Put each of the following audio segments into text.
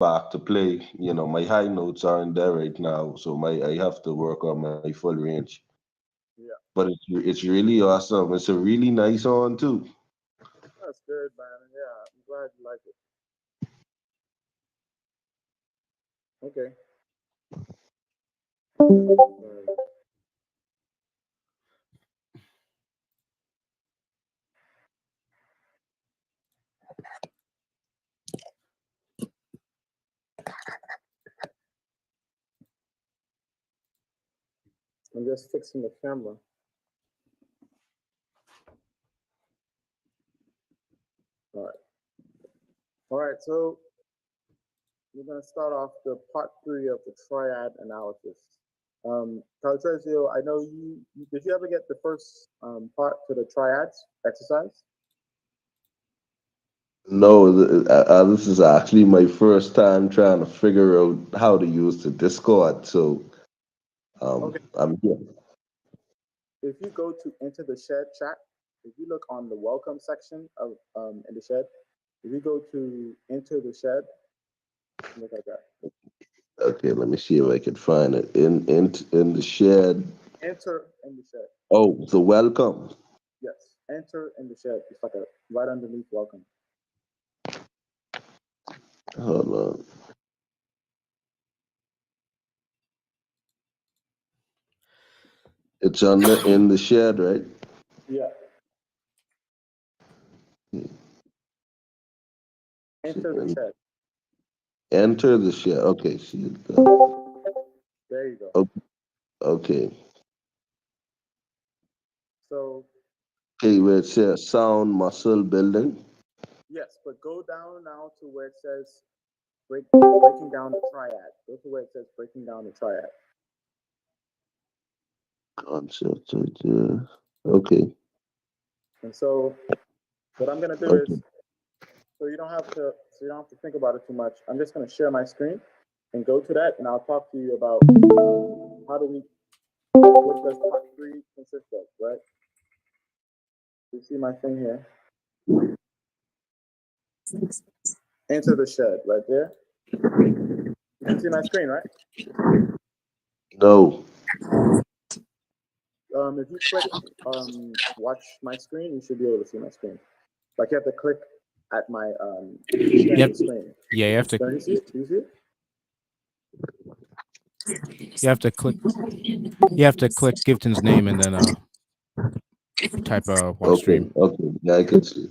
back to play. You know, my high notes aren't there right now, so my I have to work on my full range. Yeah, But it's really awesome. It's a really nice on too. that's good, man. Yeah, I'm glad you like it. Okay. I'm just fixing the camera. All right. All right. So we're gonna start off the part three of the triad analysis. Caltesio, I know did you ever get the first part to the triads exercise? No, this is actually my first time trying to figure out how to use the Discord. So Okay. I'm here. If you go to enter the shed chat, if you look on the welcome section of in the shed, if you go to enter the shed, look at that. Okay, let me see if I can find it in the shed. Enter in the shed. Oh, the welcome. Yes, enter in the shed. It's like a right underneath welcome. Hold on. It's on the in the shed, right? Yeah, See, enter the shed. enter the shed. Okay, see it. There you go. Okay. So Okay, where it says sound muscle building. yes, but go down now to where it says breaking down the triad. Go to where it says breaking down the triad. Concept idea. Okay. And so what I'm gonna do Okay. is so you don't have to think about it too much. I'm just gonna share my screen and go to that, and I'll talk to you about how do we what does part three consist of, right? You see my thing here. Enter the shed right there. You can see my screen, right? No. If you click watch my screen, you should be able to see my screen. Like you have to click at my Yep. sharing screen. Yeah, Can you see it? Do you see it? you have to click you have to click Giveton's name and then type watch Okay. stream. Okay. Yeah, I can see.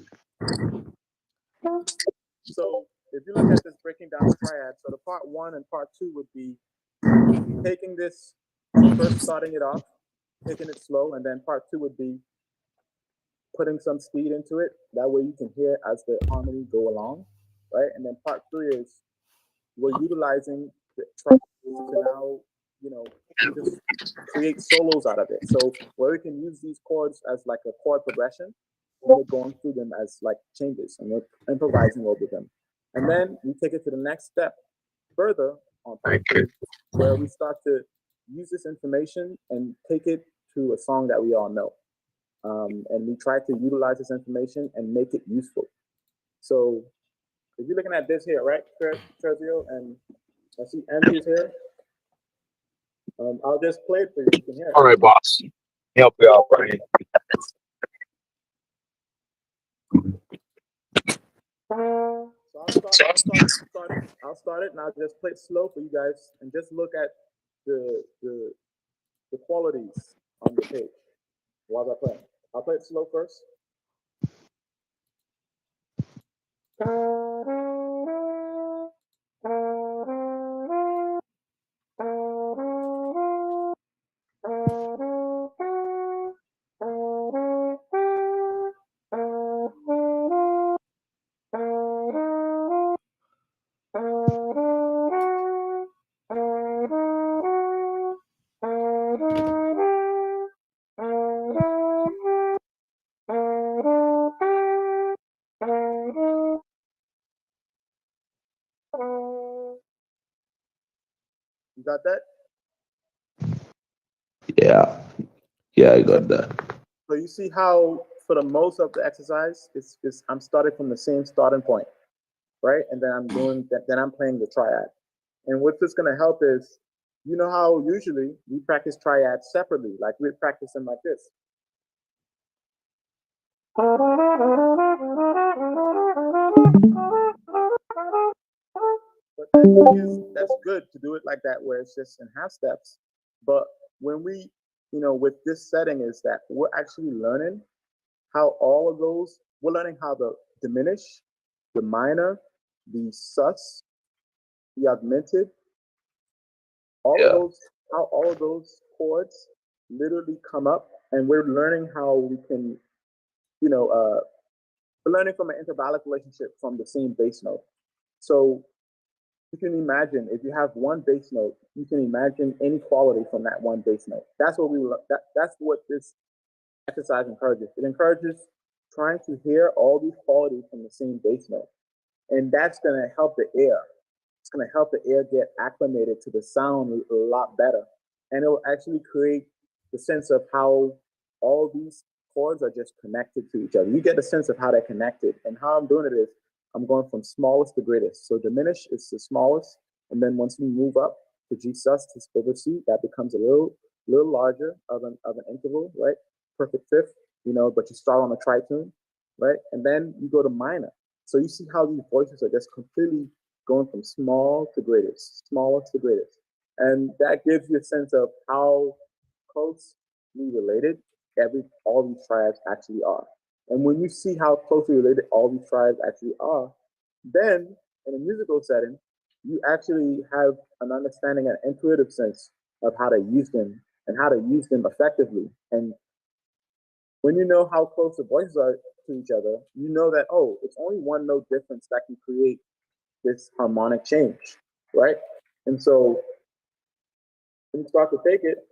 So if you look at this breaking down the triad, so the part one and part two would be taking this, first starting it off, taking it slow, and then part two would be putting some speed into it. That way you can hear as the harmony go along, right? And then part three is we're utilizing the triad to now, you know, just create solos out of it. So where we can use these chords as like a chord progression, we're going through them as like changes and we're improvising over them. And then we take it to the next step further on part three, where we start to use this information and take it to a song that we all know. And we try to utilize this information and make it useful. So if you're looking at this here, right, Trezio, and I see Andy is here. I'll just play it for you. You can hear All it. right, boss. Help you out, Brian. So I'll start it, and I'll just play it slow for you guys, and just look at the qualities on the page while I play. I'll play it slow first. You got that? Yeah. Yeah, I So, got that. so you see how for the most of the exercise, it's I'm starting from the same starting point, right? And then I'm doing that, then I'm playing the triad. And what this going to help is, you know how usually we practice triads separately, like we practice them like this. But the thing is, that's good to do it like that, where it's just in half steps. But when we, with this setting, is that we're actually learning how all of those, we're learning how the diminish, the minor, the sus, the augmented, all of Yeah. those, how all of those chords literally come up, and we're learning how we can, we're learning from an intervallic relationship from the same bass note. So you can imagine if you have one bass note, you can imagine any quality from that one bass note. That's what that's what this exercise encourages. It encourages trying to hear all these qualities from the same bass note. And that's going to help the ear. It's going to help the ear get acclimated to the sound a lot better. And it will actually create the sense of how all these chords are just connected to each other. You get a sense of how they're connected. And how I'm doing it is I'm going from smallest to greatest. So diminish is the smallest. And then once we move up to G sus to over C, that becomes a little larger of an interval, right? Perfect fifth, but you start on a tritune, right? And then you go to minor. So you see how these voices are just completely going from small to greatest, smallest to greatest. And that gives you a sense of how closely related all these triads actually are. And when you see how closely related all these triads actually are, then in a musical setting, you actually have an understanding, an intuitive sense of how to use them and how to use them effectively. And when you know how close the voices are to each other, you know that, oh, it's only one note difference that can create this harmonic change, right? And so when you start to take it,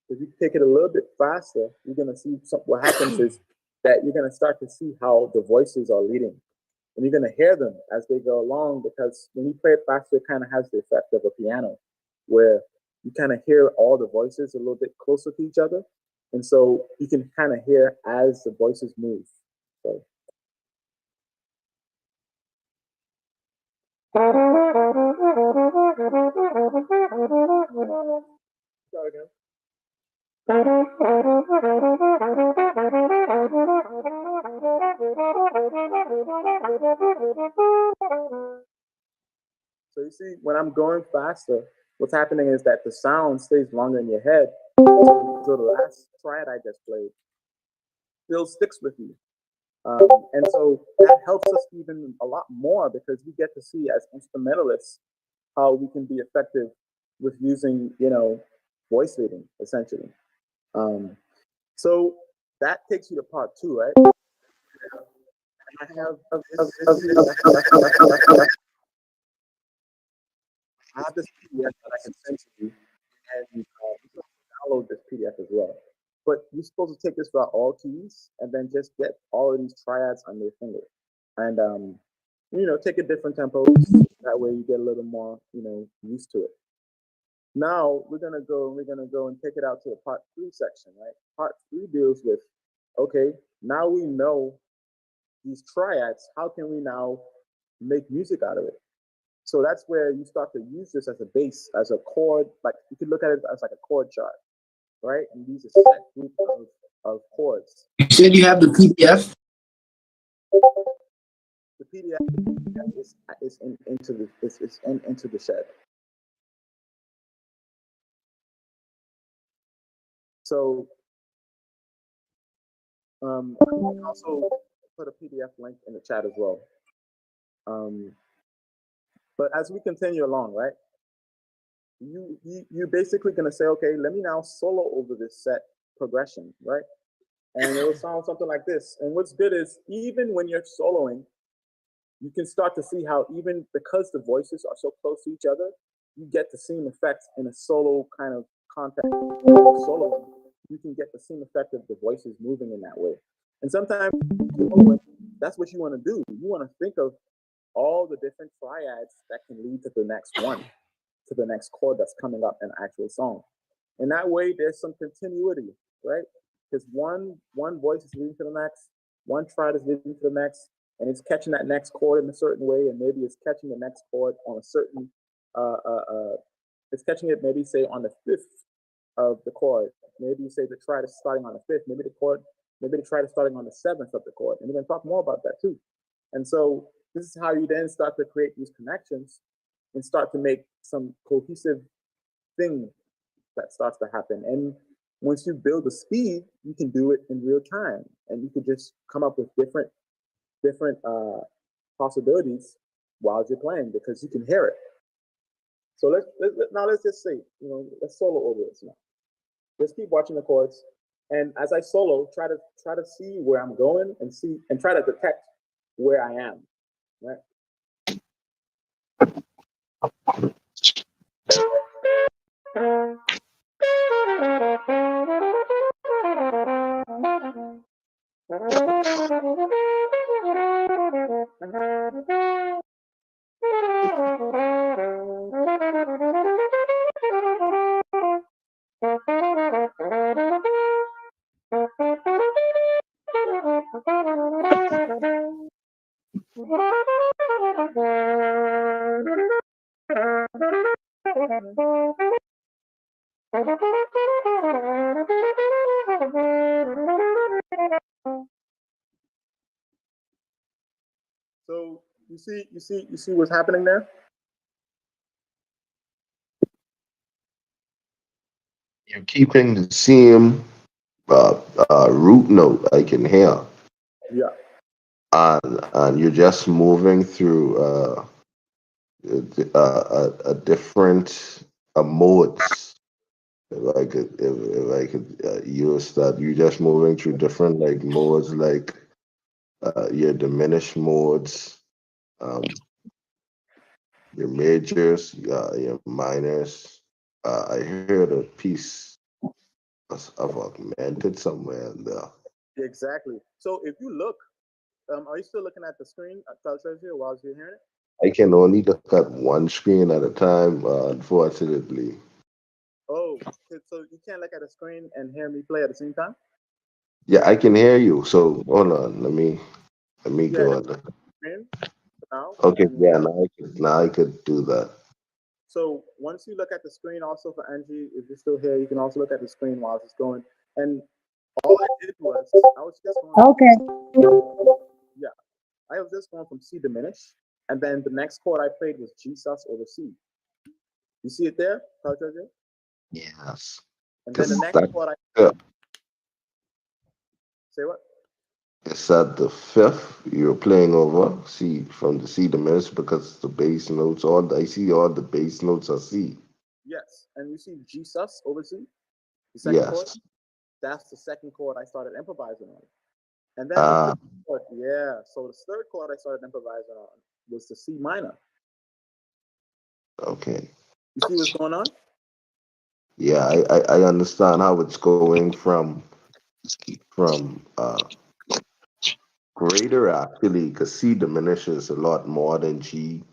if you take it a little bit faster, you're going to see what happens is that you're going to start to see how the voices are leading. And you're going to hear them as they go along, because when you play it faster, it kind of has the effect of a piano where you kind of hear all the voices a little bit closer to each other. And so you can kind of hear as the voices move. So. Start again. So you see, when I'm going faster, what's happening is that the sound stays longer in your head. So the last triad I just played still sticks with you. And so that helps us even a lot more, because we get to see as instrumentalists how we can be effective with using, voice leading, essentially. So that takes you to part two, right? I have this PDF that I can send to you, and you can download this PDF as well. But you're supposed to take this for all keys, and then just get all of these triads on your finger, and take a different tempos. That way, you get a little more, used to it. Now we're gonna go and take it out to the part three section, right? Part three deals with, okay, now we know these triads. How can we now make music out of it? So that's where you start to use this as a base, as a chord. Like you could look at it as like a chord chart, right? And these are set group of chords. You said you have the PDF? The PDF is into the shed. So I can also put a PDF link in the chat as well. But as we continue along, right? You're basically gonna say, okay, let me now solo over this set progression, right? And it'll sound something like this. And what's good is even when you're soloing, you can start to see how even because the voices are so close to each other, you get the same effect in a solo kind of context. Solo, you can get the same effect of the voices moving in that way. And sometimes that's what you want to do. You want to think of all the different triads that can lead to the next one, to the next chord that's coming up in an actual song. And that way, there's some continuity, right? Because one voice is leading to the next, one triad is leading to the next, and it's catching that next chord in a certain way, and maybe it's catching the next chord on a certain, it's catching it maybe say on the fifth of the chord. Maybe you say the triad is starting on the fifth. Maybe the triad is starting on the seventh of the chord. And we're going to talk more about that too. And so this is how you then start to create these connections and start to make some cohesive thing that starts to happen. And once you build the speed, you can do it in real time, and you can just come up with different possibilities while you're playing because you can hear it. So let's just say, let's solo over this now. Just keep watching the chords, and as I solo, try to see where I'm going and try to detect where I am. Right. So you see what's happening there? You're keeping the same root note I can hear. Yeah. And you're just moving through a different modes. If I could use that, you're just moving through different like modes, like your diminished modes, um, your majors, your minors. I heard a piece of augmented somewhere in there. Exactly. So if you look, are you still looking at the screen, here while you're hearing it? I can only look at one screen at a time, unfortunately. Oh, so you can't look at the screen and hear me play at the same time? Yeah, I can hear you. So hold on, let me Yeah, go just on. screen now. Okay, And yeah, now I could do that. so once you look at the screen, also for Angie, if you're still here, you can also look at the screen while it's going. And all I did was I was just going. Okay. Yeah, I was just going from C diminished, and then the next chord I played was G sus over C. You see it there, Paltroje? Yes, And then the because next that chord I say what? is at the fifth. You're playing over C from the C diminished because the bass notes. I see all the bass notes are C. Yes, and you see G sus over C, the second chord. Yes. That's the second chord I started improvising on. And then the Ah, third chord, yeah. So the third chord I started improvising on was the C minor. okay. You see what's going on? Yeah, I understand how it's going from greater actually, because C diminishes a lot more than G.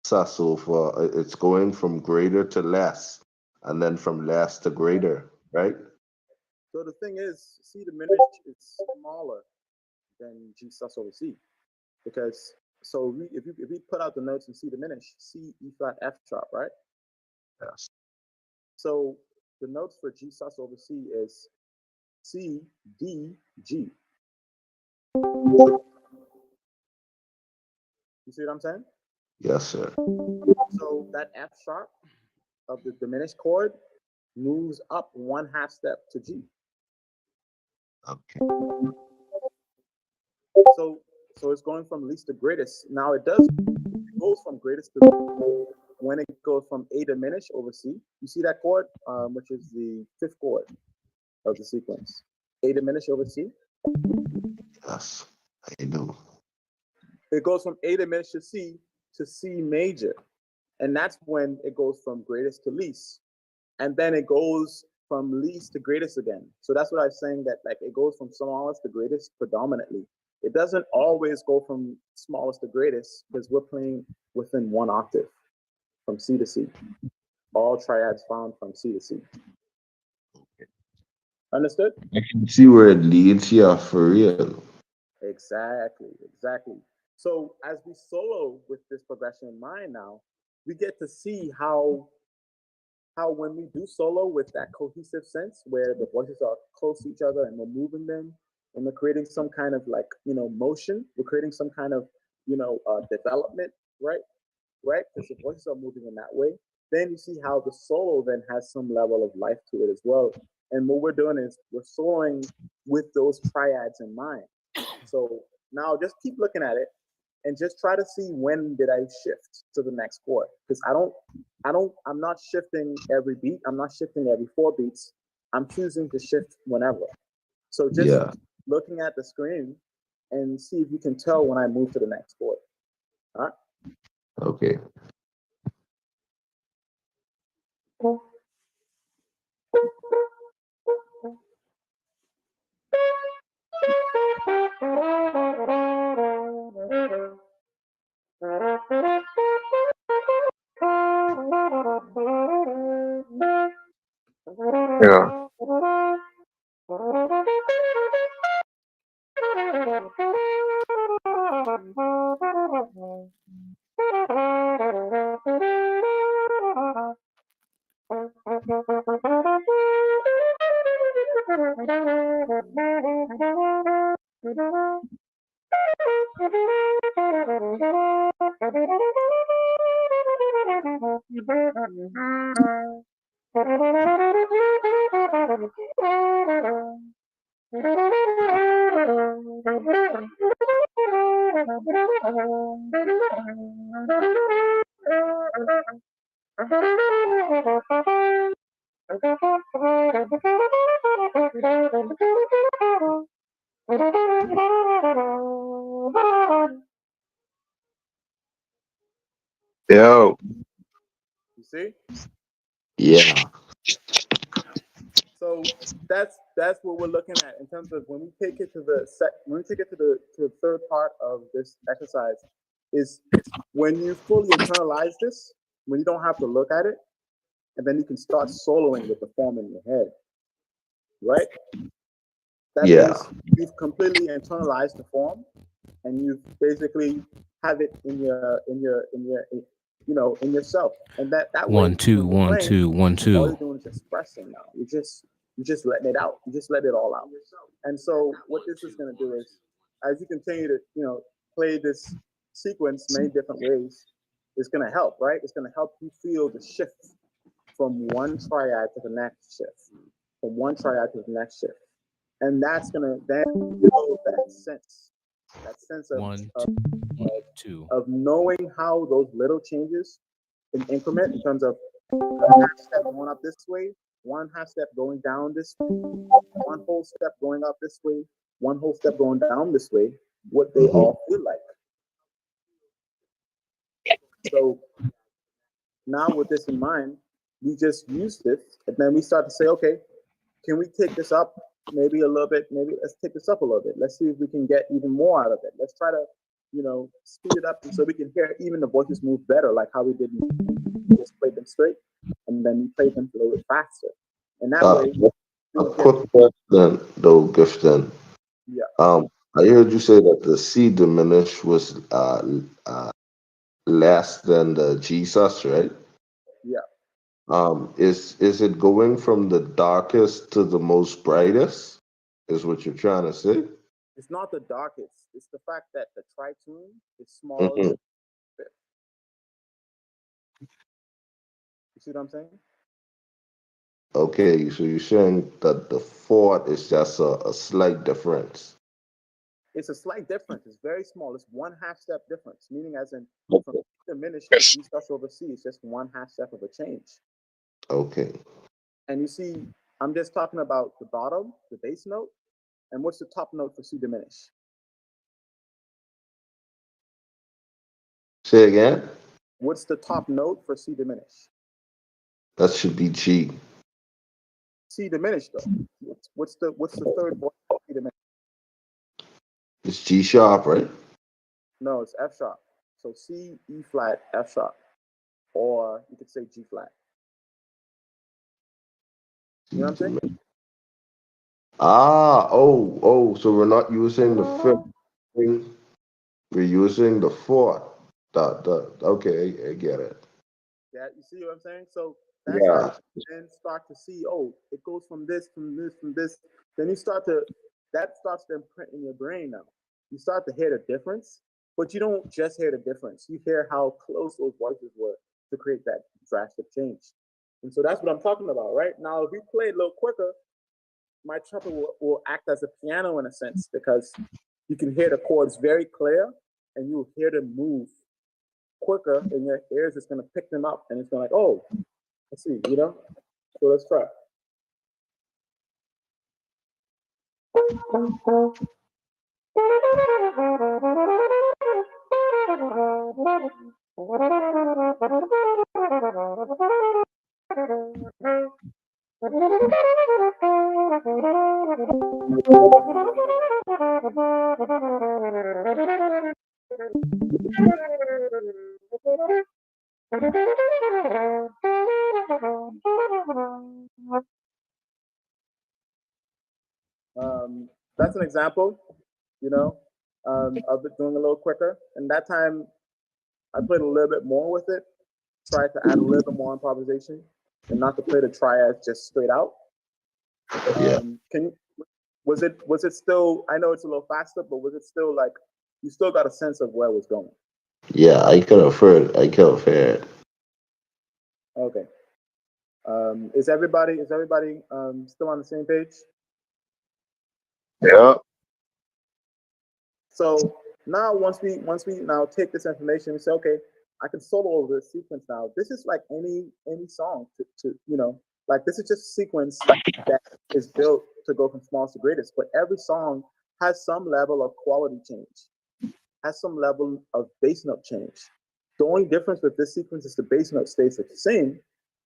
So for it's going from greater to less, and then from less to greater, right? So the thing is, C diminished is smaller than G sus over C because if we put out the notes in C diminished, C E flat F sharp, right? Yes. So the notes for G sus over C is C D G. You see what I'm saying? Yes, sir. So that F sharp of the diminished chord moves up one half step to G. Okay. So it's going from least to greatest. Now it goes from greatest to when it goes from A diminished over C. You see that chord, which is the fifth chord of the sequence. A diminished over C. Yes, I do. It goes from A diminished to C major, and that's when it goes from greatest to least, and then it goes from least to greatest again. So that's what I'm saying, that like it goes from smallest to greatest predominantly. It doesn't always go from smallest to greatest because we're playing within one octave from C to C. All triads found from C to C. Understood? I can see where it leads here for real. Exactly. So as we solo with this progression in mind now, we get to see how when we do solo with that cohesive sense where the voices are close to each other and we're moving them and we're creating some kind of like motion, we're creating some kind of development, right? Right? Because the voices are moving in that way. Then you see how the solo then has some level of life to it as well. And what we're doing is we're soloing with those triads in mind. So now just keep looking at it and just try to see when did I shift to the next chord. Because I'm not shifting every beat. I'm not shifting every 4 beats. I'm choosing to shift whenever. So just looking at the screen and see if you can tell when I move to the next chord. All right. Okay. Yeah. Yo. You see? Yeah. So that's what we're looking at in terms of when we take it to the third part of this exercise is when you fully internalize this, when you don't have to look at it, and then you can start soloing with the form in your head, right? That means you've completely internalized the form, and you basically have it in yourself, and that way 1 2 1 2 1 all 2. you're doing is expressing now. You're just letting it out. You just let it all out. And so what this is going to do is, as you continue to play this sequence many different ways, it's going to help, right? It's going to help you feel the shift from one triad to the next shift, from one triad to the next shift, and that's going to then build that sense of 1 2. of knowing how those little changes in increment in terms of one half step going up this way, one half step going down this way, one whole step going up this way, one whole step going down this way, what they all feel like. So now with this in mind, we just use this and then we start to say, okay, can we take this up maybe a little bit? Maybe let's take this up a little bit. Let's see if we can get even more out of it. Let's try to, speed it up so we can hear even the voices move better, like how we did. We just played them straight, and then we played them a little bit faster. And that way, a quick question though, Giveton. Yeah. I heard you say that the C diminished was less than the G sus, right? Yeah. Is it going from the darkest to the most brightest? Is what you're trying to say? It's not the darkest. It's the fact that the tritone is smaller than the fifth. You see what I'm saying? Okay, so you're saying that the fourth is just a slight difference. It's a slight difference. It's very small. It's one half step difference, meaning as in from diminished to G sus over C, it's just one half step of a change. Okay. And you see, I'm just talking about the bottom, the bass note, and what's the top note for C diminished? Say again? What's the top note for C diminished? That should be G. C diminished though. What's the third voice for C diminished? It's G sharp, right? No, it's F sharp. So C, E flat, F sharp, or you could say G flat. You know what I'm saying? Oh, so we're not using the fifth string. we're using the fourth. Okay, I get it. Yeah, you see what I'm saying? So that's how Yeah. you then start to see, oh, it goes from this, from this, from this. Then you start to, that starts to imprint in your brain now. You start to hear the difference, but you don't just hear the difference. You hear how close those voices were to create that drastic change. And so that's what I'm talking about, right? Now, if we play a little quicker, my trumpet will act as a piano in a sense because you can hear the chords very clear and you'll hear them move quicker in your ears. It's going to pick them up and it's going to like, oh, let's see, you know? So let's try. That's an example, you know, of it doing a little quicker. And that time I played a little bit more with it, tried to add a little bit more improvisation and not to play the triads just straight out. Yeah. Can you, was it still, I know it's a little faster, but was it still like, you still got a sense of where it was going? Yeah, I could have heard. I could have heard. Okay. Is everybody still on the same page? Yeah. So now once we now take this information and say, okay, I can solo over this sequence now. This is like any song to like this is just a sequence that is built to go from smallest to greatest. But every song has some level of quality change, has some level of bass note change. The only difference with this sequence is the bass note stays the same,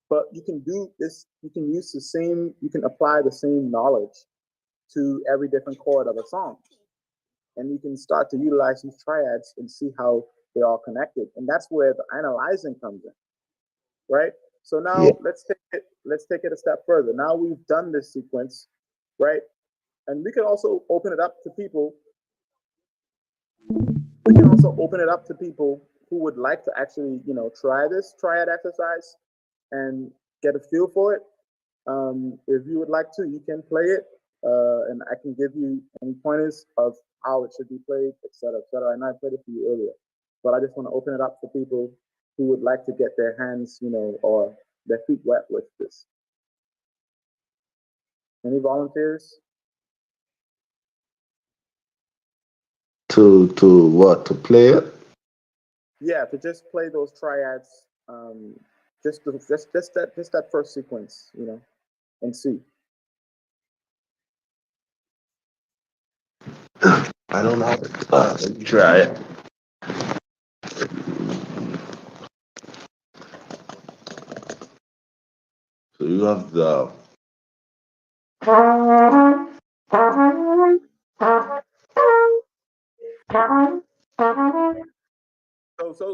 but you can do this, you can use the same, you can apply the same knowledge to every different chord of a song. And you can start to utilize these triads and see how they are connected. And that's where the analyzing comes in, right? So Yeah. now let's take it a step further. Now we've done this sequence, right? And we can also open it up to people. We can also open it up to people who would like to actually, try this triad exercise and get a feel for it. If you would like to, you can play it, and I can give you any pointers of how it should be played, etc., etc. And I played it for you earlier, but I just want to open it up for people who would like to get their hands, or their feet wet with this. Any volunteers? To what? To play it? Yeah, to just play those triads, just that first sequence, and see. I don't know. Let me try it. So you have the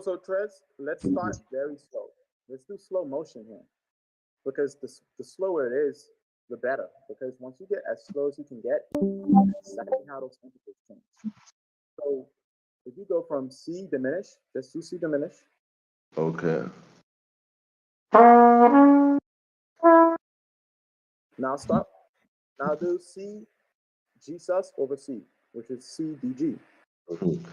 So Trez, let's start very slow. Let's do slow motion here because the slower it is, the better. Because once you get as slow as you can get, that's exactly how those temperatures change. So if you go from C diminish, just do C diminish. okay. Now stop. Now do C G sus over C, which is C D G. Mhm.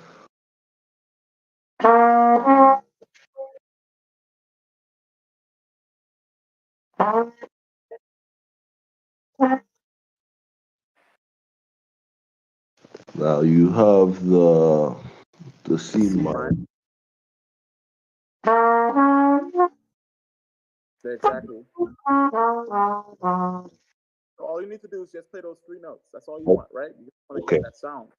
Now you have the C C minor. minor. Exactly. So all you need to do is just play those three notes. That's all you want, right? You just want to Okay. get that sound,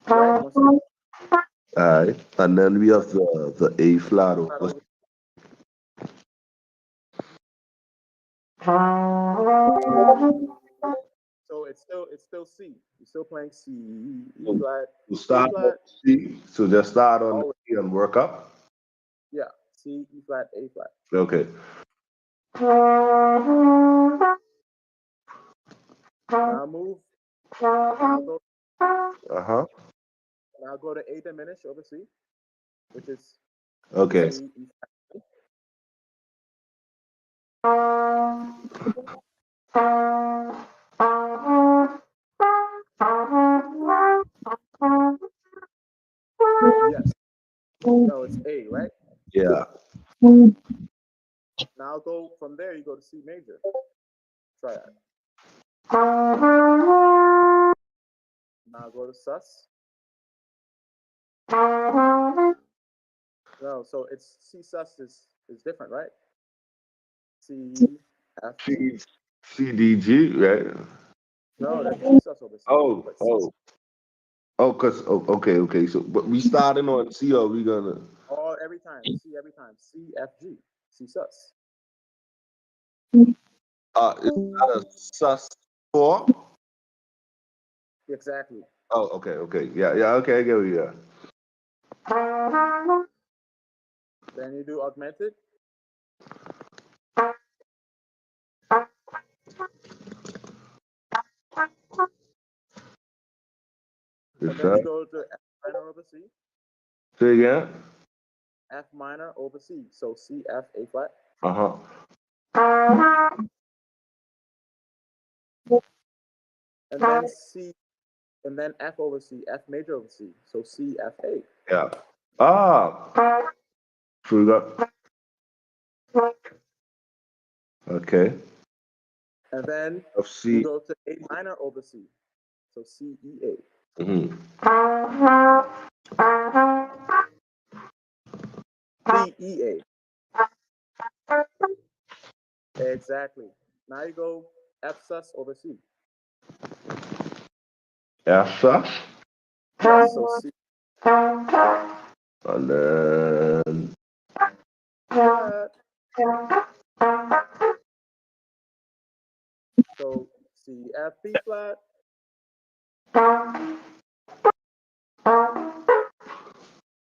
right? Once you get All right. And then we have the A flat over. that, so it's still C. You're still playing C, E To flat, A start at flat. C. So just start on Always, C and work up. yeah. C, E flat, A flat. Okay. Now move. Now go. Uh huh. Now go to A diminished over C, which is Okay. C, E flat. Yes. No, it's A, right? Yeah. Now go from there. You go to C major triad. Now go to sus. No, so it's C sus is different, right? C F G. C CDG, right? No, that's C sus over C. Oh, But C oh, okay, okay. So, but we starting on C, or we gonna? all every time. C every time. C F G. C sus. Is that a sus 4? Exactly. Oh, okay, okay, yeah, yeah, okay, I get what you are. Then you do augmented. Is And then you that? go to F minor over C. Say again. F minor over C. So C F A flat. Uh And then C and then F over C. F major over C. So C F A. Yeah. Ah. Forgot. Okay. And then Of you C. go to A minor over C. So C E A. Mm-hmm. C E A. Exactly. Now you go F sus over C. F sus. Yes, so C And then. flat. So C F B flat.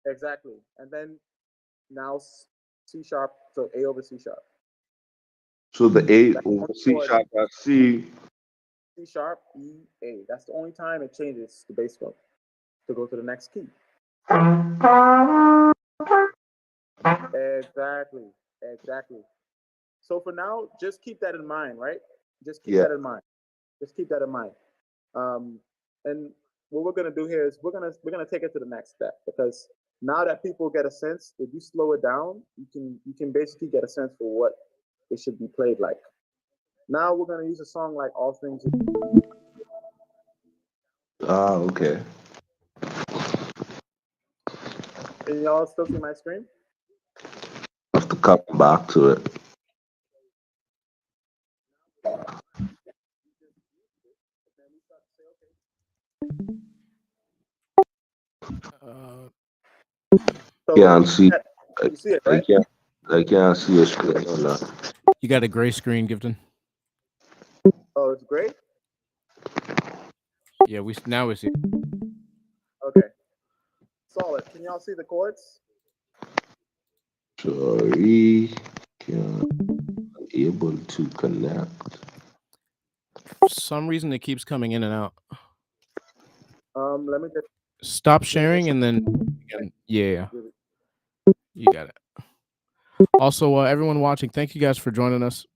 Exactly. And then now C sharp. So A over C sharp. So the A That's over one C chord. sharp at C. C sharp E A. That's the only time it changes the bass note to go to the next key. Exactly. Exactly. So for now, just keep that in mind, right? Just keep Yeah. that in mind. Just keep that in mind. And what we're gonna do here is we're gonna take it to the next step because now that people get a sense, if you slow it down, you can basically get a sense for what it should be played like. Now we're gonna use a song like All Things. Ah, okay. Can y'all still see my screen? Have to come back to it. Uh, So Can't see. you see it, I right? can't. I can't see a screen on that. you got a gray screen, Giveton? Oh, it's great. Yeah, now we see. Okay, solid. Can y'all see the chords? Sorry, can't able to connect. For some reason, it keeps coming in and out. Let me just Stop give it a sharing and then yeah, give it- you got it. Also, everyone watching, thank you guys for joining us.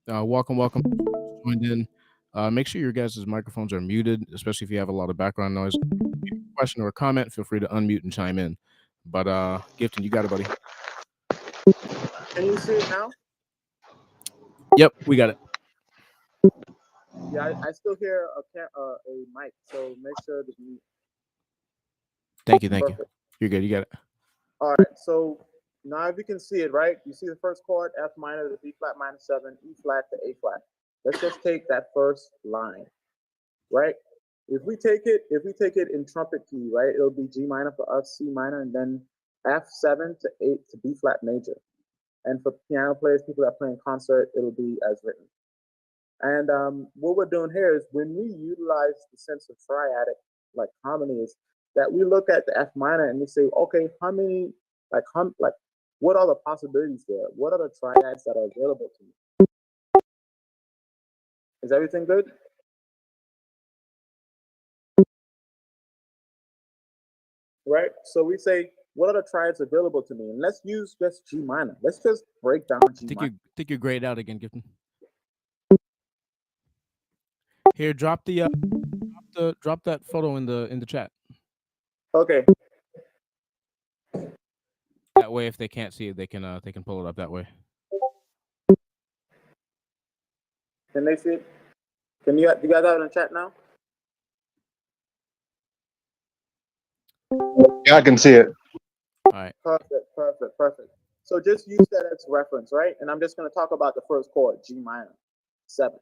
Welcome. Joined in. Make sure your guys' microphones are muted, especially if you have a lot of background noise. Question or a comment, feel free to unmute and chime in. But Gifton, you got it, buddy. Can you see it now? Yep, we got it. Yeah, I still hear a mic, so make sure to mute. Thank you. Perfect. You're good. You got it. All right, so now if you can see it, right? You see the first chord, F minor to B flat minor 7, E flat to A flat. Let's just take that first line, right? If we take it in trumpet key, right, it'll be G minor for us, C minor, and then F7 to 8 to B flat major. And for piano players, people that play in concert, it'll be as written. And what we're doing here is when we utilize the sense of triadic, like harmony, is that we look at the F minor and we say, okay, how many, like, what are the possibilities there? What are the triads that are available to me? Is everything good? right? So we say, what are the triads available to me? And let's use just G minor. Let's just break down G minor. Think you're grayed out again, Giveton. Here, drop that photo in the chat. Okay. That way, if they can't see it, they can pull it up that way. Can they see it? Can you guys have it in the chat now? Yeah, I can see it. All right. Perfect. So just use that as reference, right? And I'm just going to talk about the first chord, G minor 7.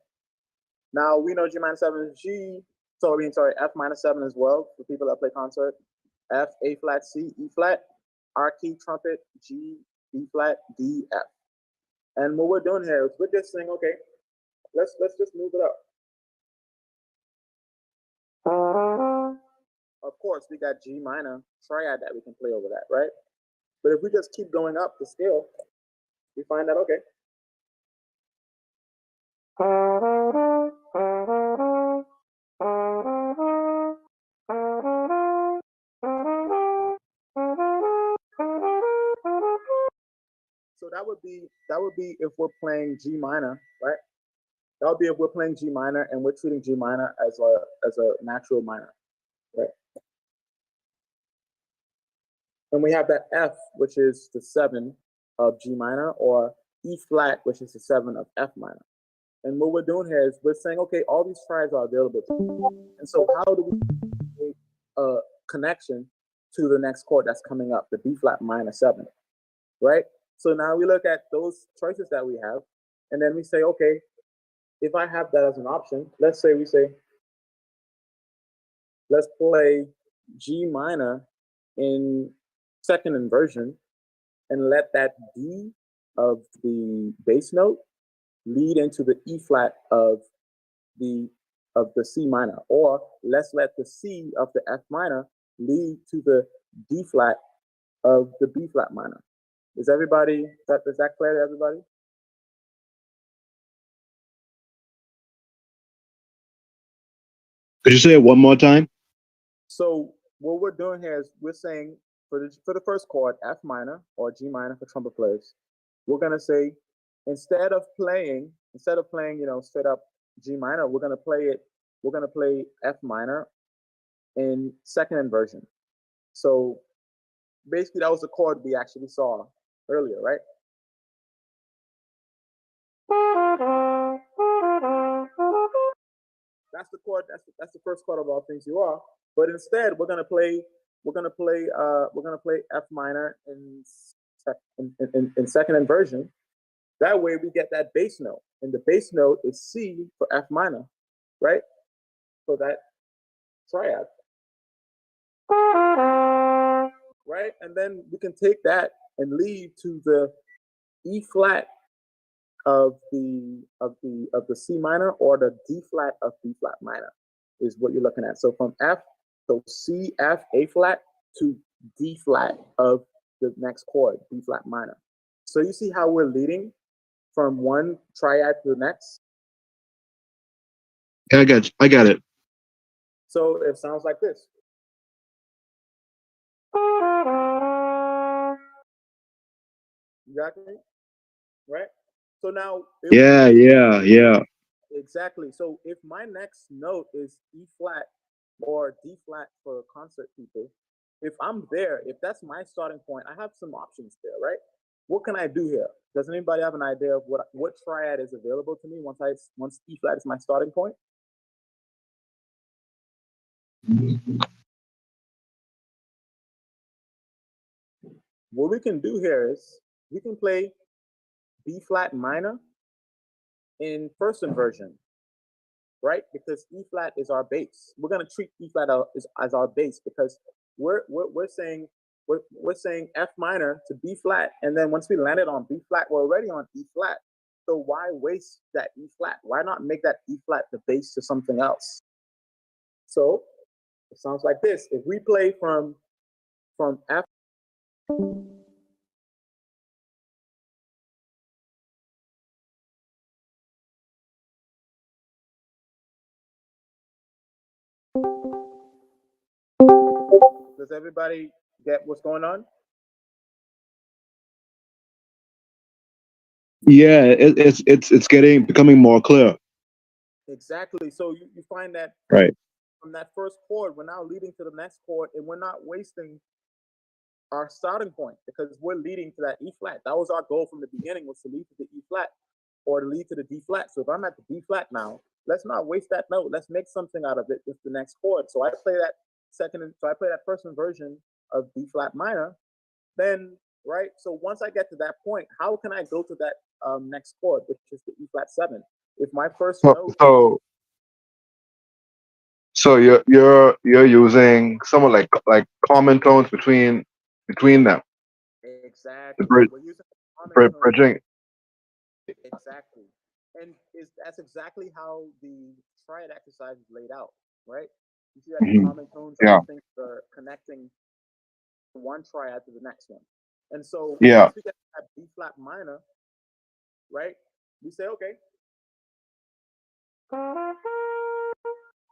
Now we know G minor 7 is G. Sorry, F minor 7 as well for people that play concert. F, A flat, C, E flat, R key, trumpet, G, B flat, D, F. And what we're doing here is we're just saying, okay, let's just move it up. Of course, we got G minor triad that we can play over that, right? But if we just keep going up the scale, we find that, okay. So that would be if we're playing G minor, right? That would be if we're playing G minor and we're treating G minor as a natural minor, right? And we have that F, which is the 7 of G minor, or E flat, which is the 7 of F minor. And what we're doing here is we're saying, okay, all these triads are available to you. And so how do we make a connection to the next chord that's coming up, the B flat minor 7, right? So now we look at those choices that we have, and then we say, okay, if I have that as an option, let's say let's play G minor in second inversion and let that D of the bass note lead into the E flat of the C minor, or let's let the C of the F minor lead to the D flat of the B flat minor. Is that clear to everybody? Could you say it one more time? So what we're doing here is we're saying for the first chord, F minor or G minor for trumpet players, we're gonna say instead of playing, straight up G minor, we're gonna play F minor in second inversion. So basically that was the chord we actually saw earlier, right? That's the chord. That's the first chord of All Things You Are. But instead, we're gonna play F minor in second inversion. That way, we get that bass note, and the bass note is C for F minor, right? For that triad, right? And then we can take that and lead to the E flat of the C minor, or the D flat of B flat minor is what you're looking at. So from F, so C, F, A flat to D flat of the next chord, B flat minor. So you see how we're leading from one triad to the next? Yeah, I got it. So it sounds like this. You got me? Right? So now. Yeah. Exactly. So if my next note is E flat or D flat for concert people, if I'm there, if that's my starting point, I have some options there, right? What can I do here? Does anybody have an idea of what triad is available to me once E flat is my starting point? What we can do here is we can play B flat minor in first inversion, right? Because E flat is our bass. We're gonna treat E flat as our bass because we're saying F minor to B flat, and then once we landed on B flat, we're already on E flat. So why waste that E flat? Why not make that E flat the bass to something else? So it sounds like this. If we play from F. Does everybody get what's going on? Yeah, it's becoming more clear. Exactly. So you find that Right. from that first chord, we're now leading to the next chord, and we're not wasting our starting point because we're leading to that E flat. That was our goal from the beginning, was to lead to the E flat or to lead to the D flat. So if I'm at the D flat now, let's not waste that note. Let's make something out of it with the next chord. So I play that first inversion of D flat minor. Then, right? So once I get to that point, how can I go to that next chord, which is the E flat 7? If my first note, So you're using somewhat like common tones between them. exactly, bridge- we're using common tone. Bridging. Exactly. And that's exactly how the triad exercise is laid out, right? You see that the Mhm. common tones Yeah. are things that are connecting one triad to the next one. And so Yeah. once we get to that B flat minor, right? We say, okay.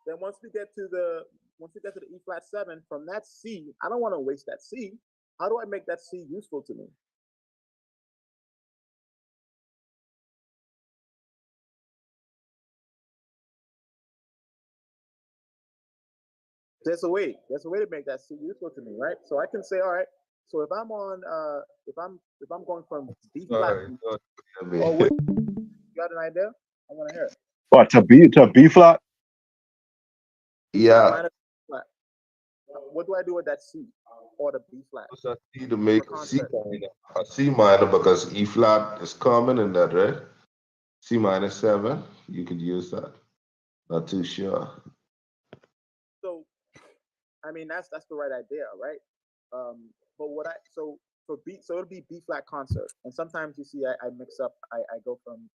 Then once we get to the E flat 7, from that C, I don't want to waste that C. How do I make that C useful to me? There's a way to make that C useful to me, right? So I can say, all right, so if I'm on if I'm going from D flat, oh wait, you got an idea? I want to hear it. What, to B flat? Yeah. Minor flat. What do I do with that C or the B flat? What's that C to make For a C concert. minor? A C minor because E flat is common in that, right? C minor 7, you could use that. Not too sure. So I mean that's the right idea, right? But what I so for B, so it'll be B flat concert, and sometimes you see I mix up, I go from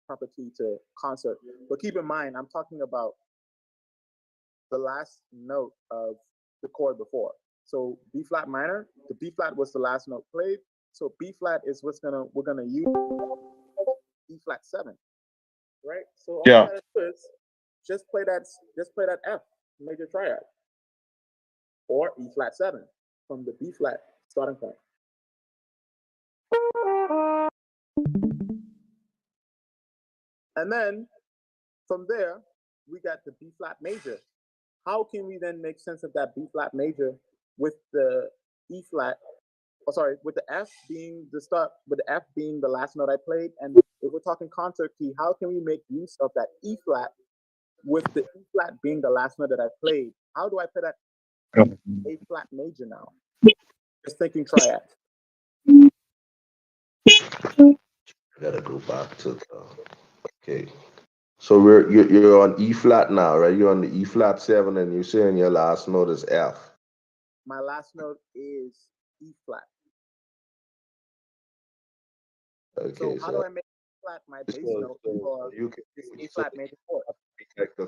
proper key to concert. But keep in mind, I'm talking about the last note of the chord before. So B flat minor, the B flat was the last note played. So B flat is we're gonna use B flat 7, right? So all Yeah. you gotta do is just play that F major triad or E flat 7 from the B flat starting point. And then from there, we got the B flat major. How can we then make sense of that B flat major with the E flat? Oh, sorry, with the F being the start, with the F being the last note I played, and if we're talking concert key, how can we make use of that E flat with the E flat being the last note that I played? How do I play that A flat major now? Just thinking triad. Gotta go back to the. Okay. So you're on E flat now, right? You're on the E flat 7, and you're saying your last note is F. My last note is E flat. Okay. So how do I make E flat my bass note for you can this A flat major chord? like the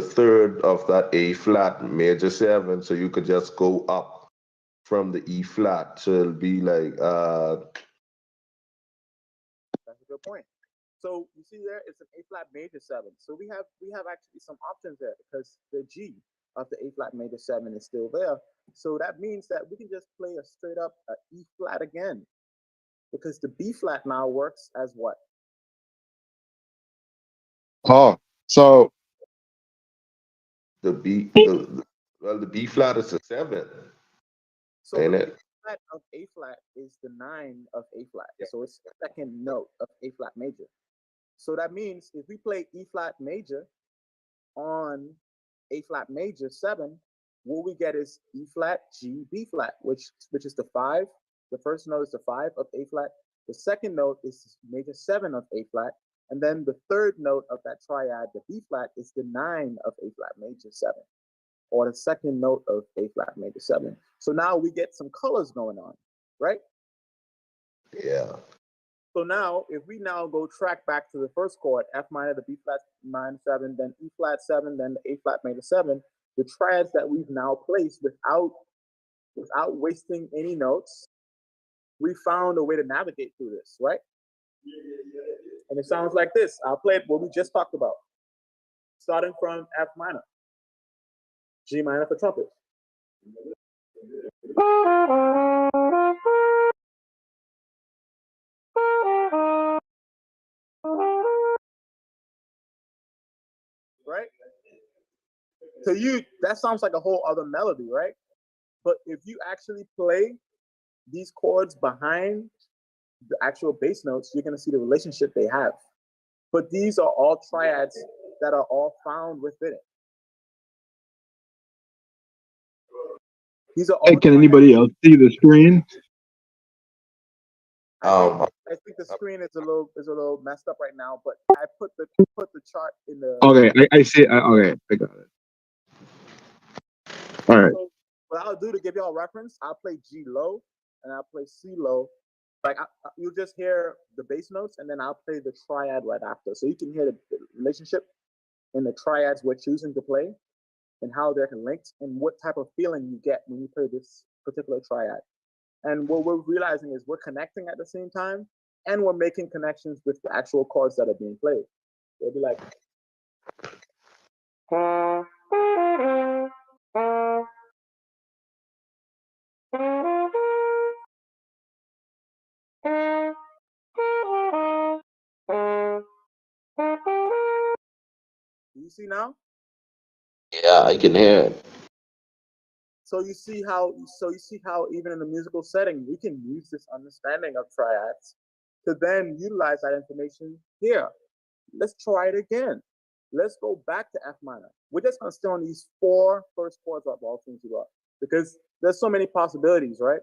third of that A flat major 7, so you could just go up from the E flat, so it'll be like That's a good point. So you see there, it's an A flat major 7. So we have actually some options there because the G of the A flat major 7 is still there. So that means that we can just play a straight up E flat again because the B flat now works as what? Oh, so the the B flat is a 7, So ain't the B it? flat of A flat is the 9 of A flat. So it's the second note of A flat major. So that means if we play E flat major on A flat major 7, what we get is E flat, G, B flat, which is the 5. The first note is the 5 of A flat. The second note is major 7 of A flat. And then the third note of that triad, the B flat, is the 9 of A flat major 7, or the second note of A flat major 7. So now we get some colors going on, right? Yeah. So now, if we now go track back to the first chord, F minor, the B flat minor 7, then E flat 7, then the A flat major 7, the triads that we've now placed without wasting any notes, we found a way to navigate through this, right? And it sounds like this. I'll play what we just talked about, starting from F minor, G minor for trumpet, Right? To you, that sounds like a whole other melody, right? But if you actually play these chords behind the actual bass notes, you're going to see the relationship they have. But these are all triads that are all found within it. These are all. Hey, can anybody else see the screen? I think the screen is a little messed up right now, but I put the chart in the. Okay, I see it. Okay, I got it. All right. So what I'll do to give y'all reference, I'll play G low and I'll play C low. Like you'll just hear the bass notes, and then I'll play the triad right after, so you can hear the relationship in the triads we're choosing to play, and how they're linked, and what type of feeling you get when you play this particular triad. And what we're realizing is we're connecting at the same time, and we're making connections with the actual chords that are being played. They'll be like. Do you see now? Yeah, I can hear it. So you see how even in the musical setting we can use this understanding of triads to then utilize that information here. Let's try it again. Let's go back to F minor. We're just gonna stay on these 4 first chords of all things you got, because there's so many possibilities, right?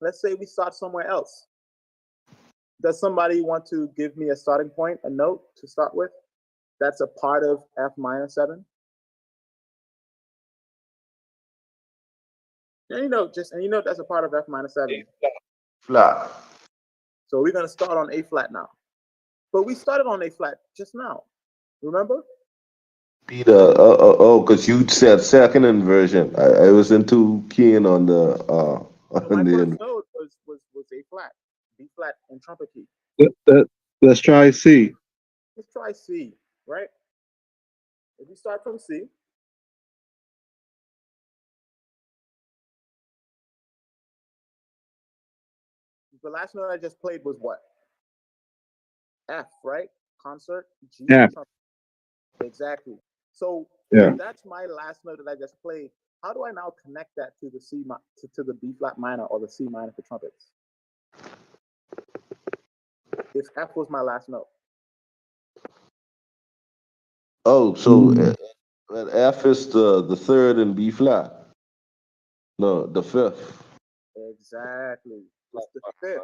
Let's say we start somewhere else. Does somebody want to give me a starting point, a note to start with? That's a part of F minor 7. Any note, that's a part of F minor 7. Flat. So we're gonna start on A flat now. But we started on A flat just now. Remember? Peter, because you said second inversion. I wasn't too keen on the My on first the. note was A flat, B flat, and trumpet key. Let's try C. Let's try C, right? If we start from C, the last note I just played was what? F, right? Concert, G, F. trumpet. Exactly. So Yeah. if that's my last note that I just played, how do I now connect that to the to the B flat minor or the C minor for trumpets? If F was my last note. Oh, so F is the third in B flat. No, the fifth. Exactly. It's the fifth.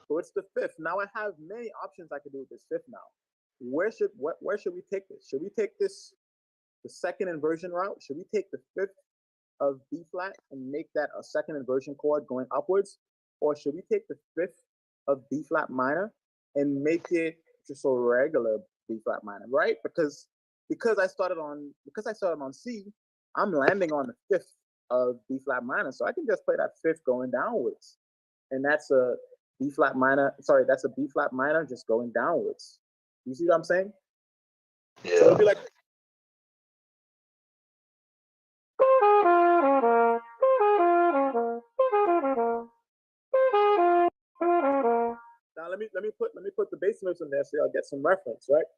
So it's the fifth. Now I have many options I could do with this fifth now. Where should we take this? Should we take this the second inversion route? Should we take the fifth of B flat and make that a second inversion chord going upwards? Or should we take the fifth of B flat minor and make it just a regular B flat minor, right? Because I started on C, I'm landing on the fifth of B flat minor. So I can just play that fifth going downwards. And that's a B flat minor, that's a B flat minor just going downwards. You see what I'm saying? Yeah. So it'd be like now let me put the bass notes in there so y'all get some reference, right?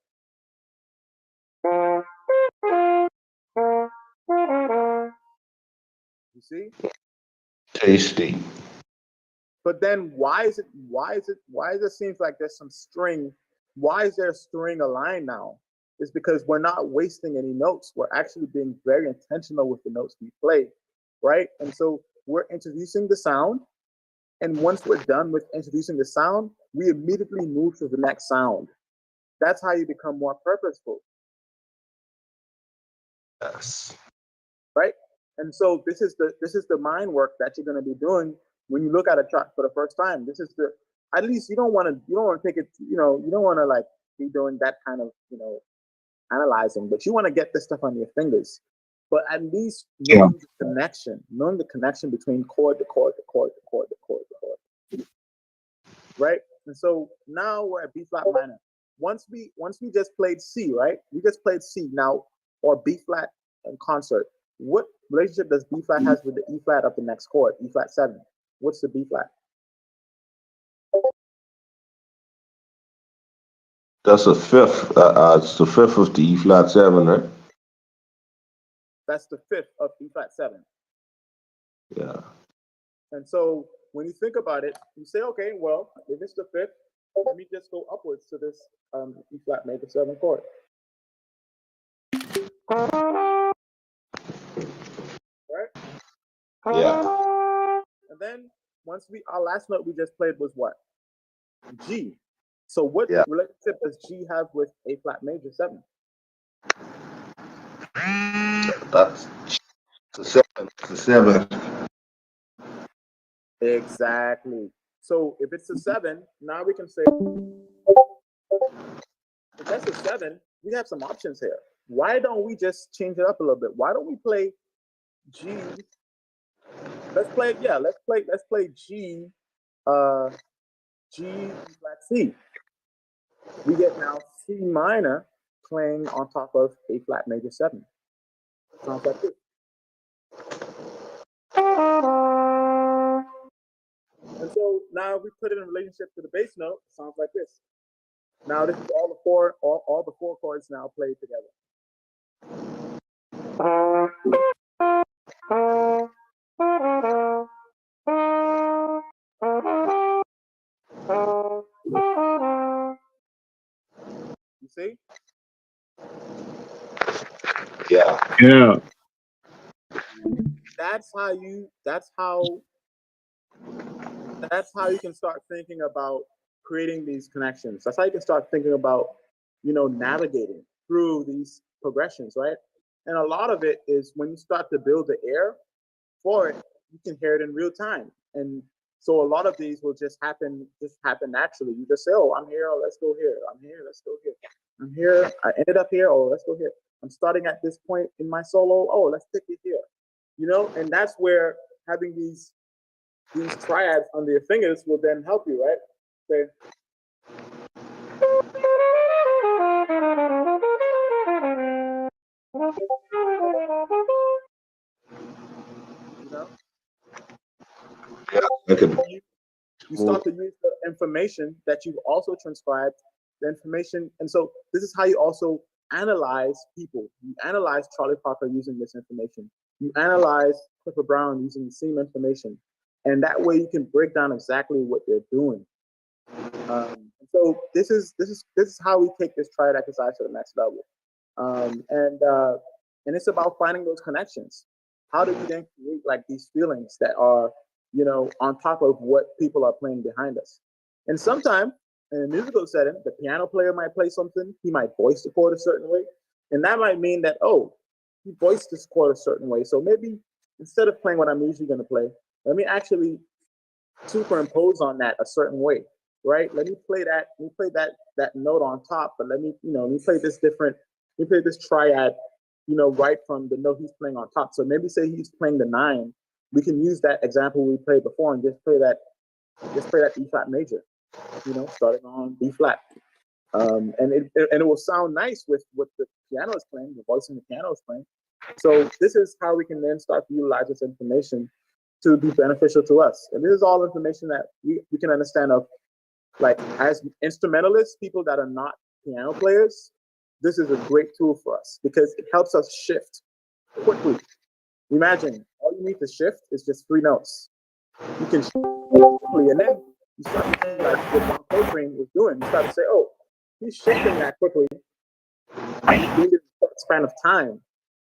You see? Tasty. But then why is it seems like there's some string? Why is there a string aligned now? It's because we're not wasting any notes. We're actually being very intentional with the notes we play, right? And so we're introducing the sound. And once we're done with introducing the sound, we immediately move to the next sound. That's how you become more purposeful. Yes. Right? And so this is the mind work that you're going to be doing when you look at a chart for the first time. This is the at least you don't want to take it, you don't want to like be doing that kind of, analyzing, but you want to get this stuff on your fingers. But at least knowing the connection between chord to chord to chord to chord to chord to chord. Right? And so now we're at B flat minor. Once we just played C, right? We just played C now, or B flat in concert. what relationship does B flat has with the E flat of the next chord, E flat 7? What's the B flat? That's a fifth. It's the fifth of the E flat 7, right? That's the fifth of E flat 7. Yeah. And so when you think about it, you say, okay, well, if it's the fifth, let me just go upwards to this E flat major 7 chord. Right? Yeah. And then once our last note we just played was what? G. So what Yeah. relationship does G have with A flat major 7? That's the 7. The 7. Exactly. So if it's a 7, now we can say, if that's a 7, we have some options here. Why don't we just change it up a little bit? Why don't we play G? Let's play G, G flat C. We get now C minor playing on top of A flat major 7. Sounds like this. And so now if we put it in relationship to the bass note, it sounds like this. Now this is all the four chords now played together. You see? Yeah. Yeah. That's how you can start thinking about creating these connections. That's how you can start thinking about, navigating through these progressions, right? And a lot of it is when you start to build the air for it, you can hear it in real time. And so a lot of these will just happen naturally. You just say, oh, I'm here, oh, let's go here. I'm here, let's go here. I'm here, I ended up here, oh, let's go here. I'm starting at this point in my solo, oh, let's take it here. And that's where having these triads under your fingers will then help you, right? Okay. Yeah. I could You start to use the information that you've also transcribed, the information. And so this is how you also analyze people. You analyze Charlie Parker using this information. You analyze Clifford Brown using the same information. And that way you can break down exactly what they're doing. So this is how we take this triad exercise to the next level. And it's about finding those connections. How do we then create like these feelings that are, on top of what people are playing behind us? And sometimes in a musical setting, the piano player might play something, he might voice the chord a certain way. And that might mean that, oh, he voiced this chord a certain way. So maybe instead of playing what I'm usually going to play, let me actually superimpose on that a certain way, right? Let me play that note on top, but let me play this different, let me play this triad, right from the note he's playing on top. So maybe say he's playing the 9, we can use that example we played before and just play that E flat major, starting on B flat. And it will sound nice with what the piano is playing, the voice in the piano is playing. So this is how we can then start to utilize this information to be beneficial to us. And this is all information that we can understand of, like, as instrumentalists, people that are not piano players. This is a great tool for us because it helps us shift quickly. Imagine all you need to shift is just 3 notes. You can shift quickly, and then you start to see like what John Coltrane was doing. You start to say, oh, he's shifting that quickly, and he's doing it in a short span of time.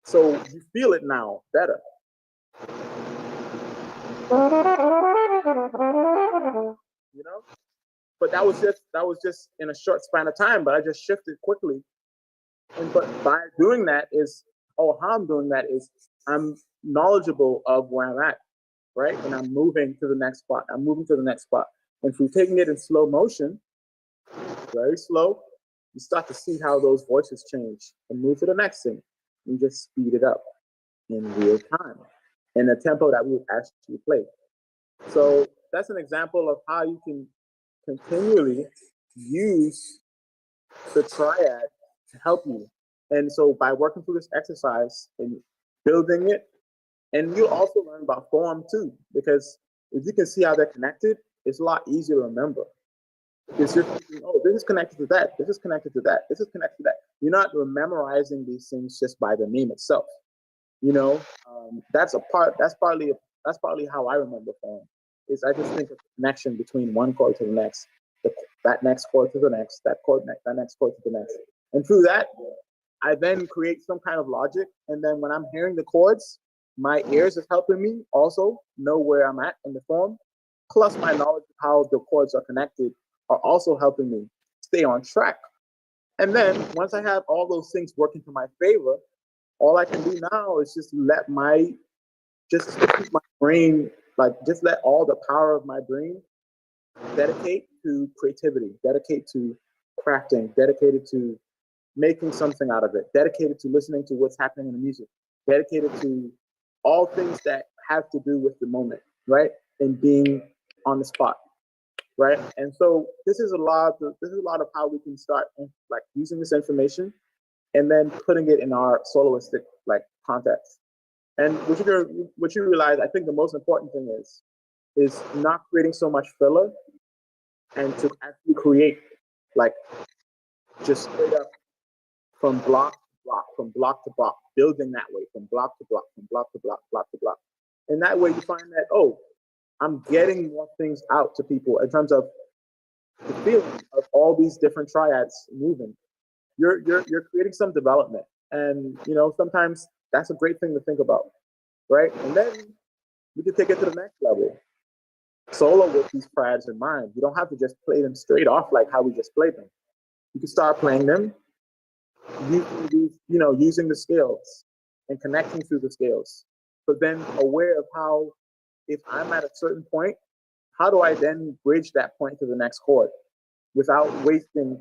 So you feel it now better. But that was just in a short span of time. But I just shifted quickly, but by doing that how I'm doing that is I'm knowledgeable of where I'm at, right? And I'm moving to the next spot. And through taking it in slow motion, very slow, you start to see how those voices change and move to the next thing. You just speed it up in real time in a tempo that we would actually play. So that's an example of how you can continually use the triad to help you. And so by working through this exercise and building it. And you'll also learn about form too, because if you can see how they're connected, it's a lot easier to remember. Because you're thinking, oh, this is connected to that, this is connected to that, this is connected to that. You're not memorizing these things just by the name itself. That's partly how I remember form. Is I just think of the connection between one chord to the next, that next chord to the next, that next chord to the next. And through that, I then create some kind of logic. And then when I'm hearing the chords, my ears is helping me also know where I'm at in the form. Plus my knowledge of how the chords are connected are also helping me stay on track. And then once I have all those things working to my favor, all I can do now is just let my brain, just let all the power of my brain dedicate to creativity, dedicate to crafting, dedicated to making something out of it, dedicated to listening to what's happening in the music, dedicated to all things that have to do with the moment, right? And being on the spot, right? And so this is a lot of how we can start using this information and then putting it in our soloistic context. And what you realize, I think the most important thing is not creating so much filler and to actually create just straight up from block to block, from block to block, building that way, from block to block, from block to block, block to block. And that way you find that, oh, I'm getting more things out to people in terms of the feeling of all these different triads moving. You're creating some development. And sometimes that's a great thing to think about. Right? And then we can take it to the next level. Solo with these triads in mind. You don't have to just play them straight off like how we just played them. You can start playing them using the scales and connecting through the scales. But then aware of how, if I'm at a certain point, how do I then bridge that point to the next chord without wasting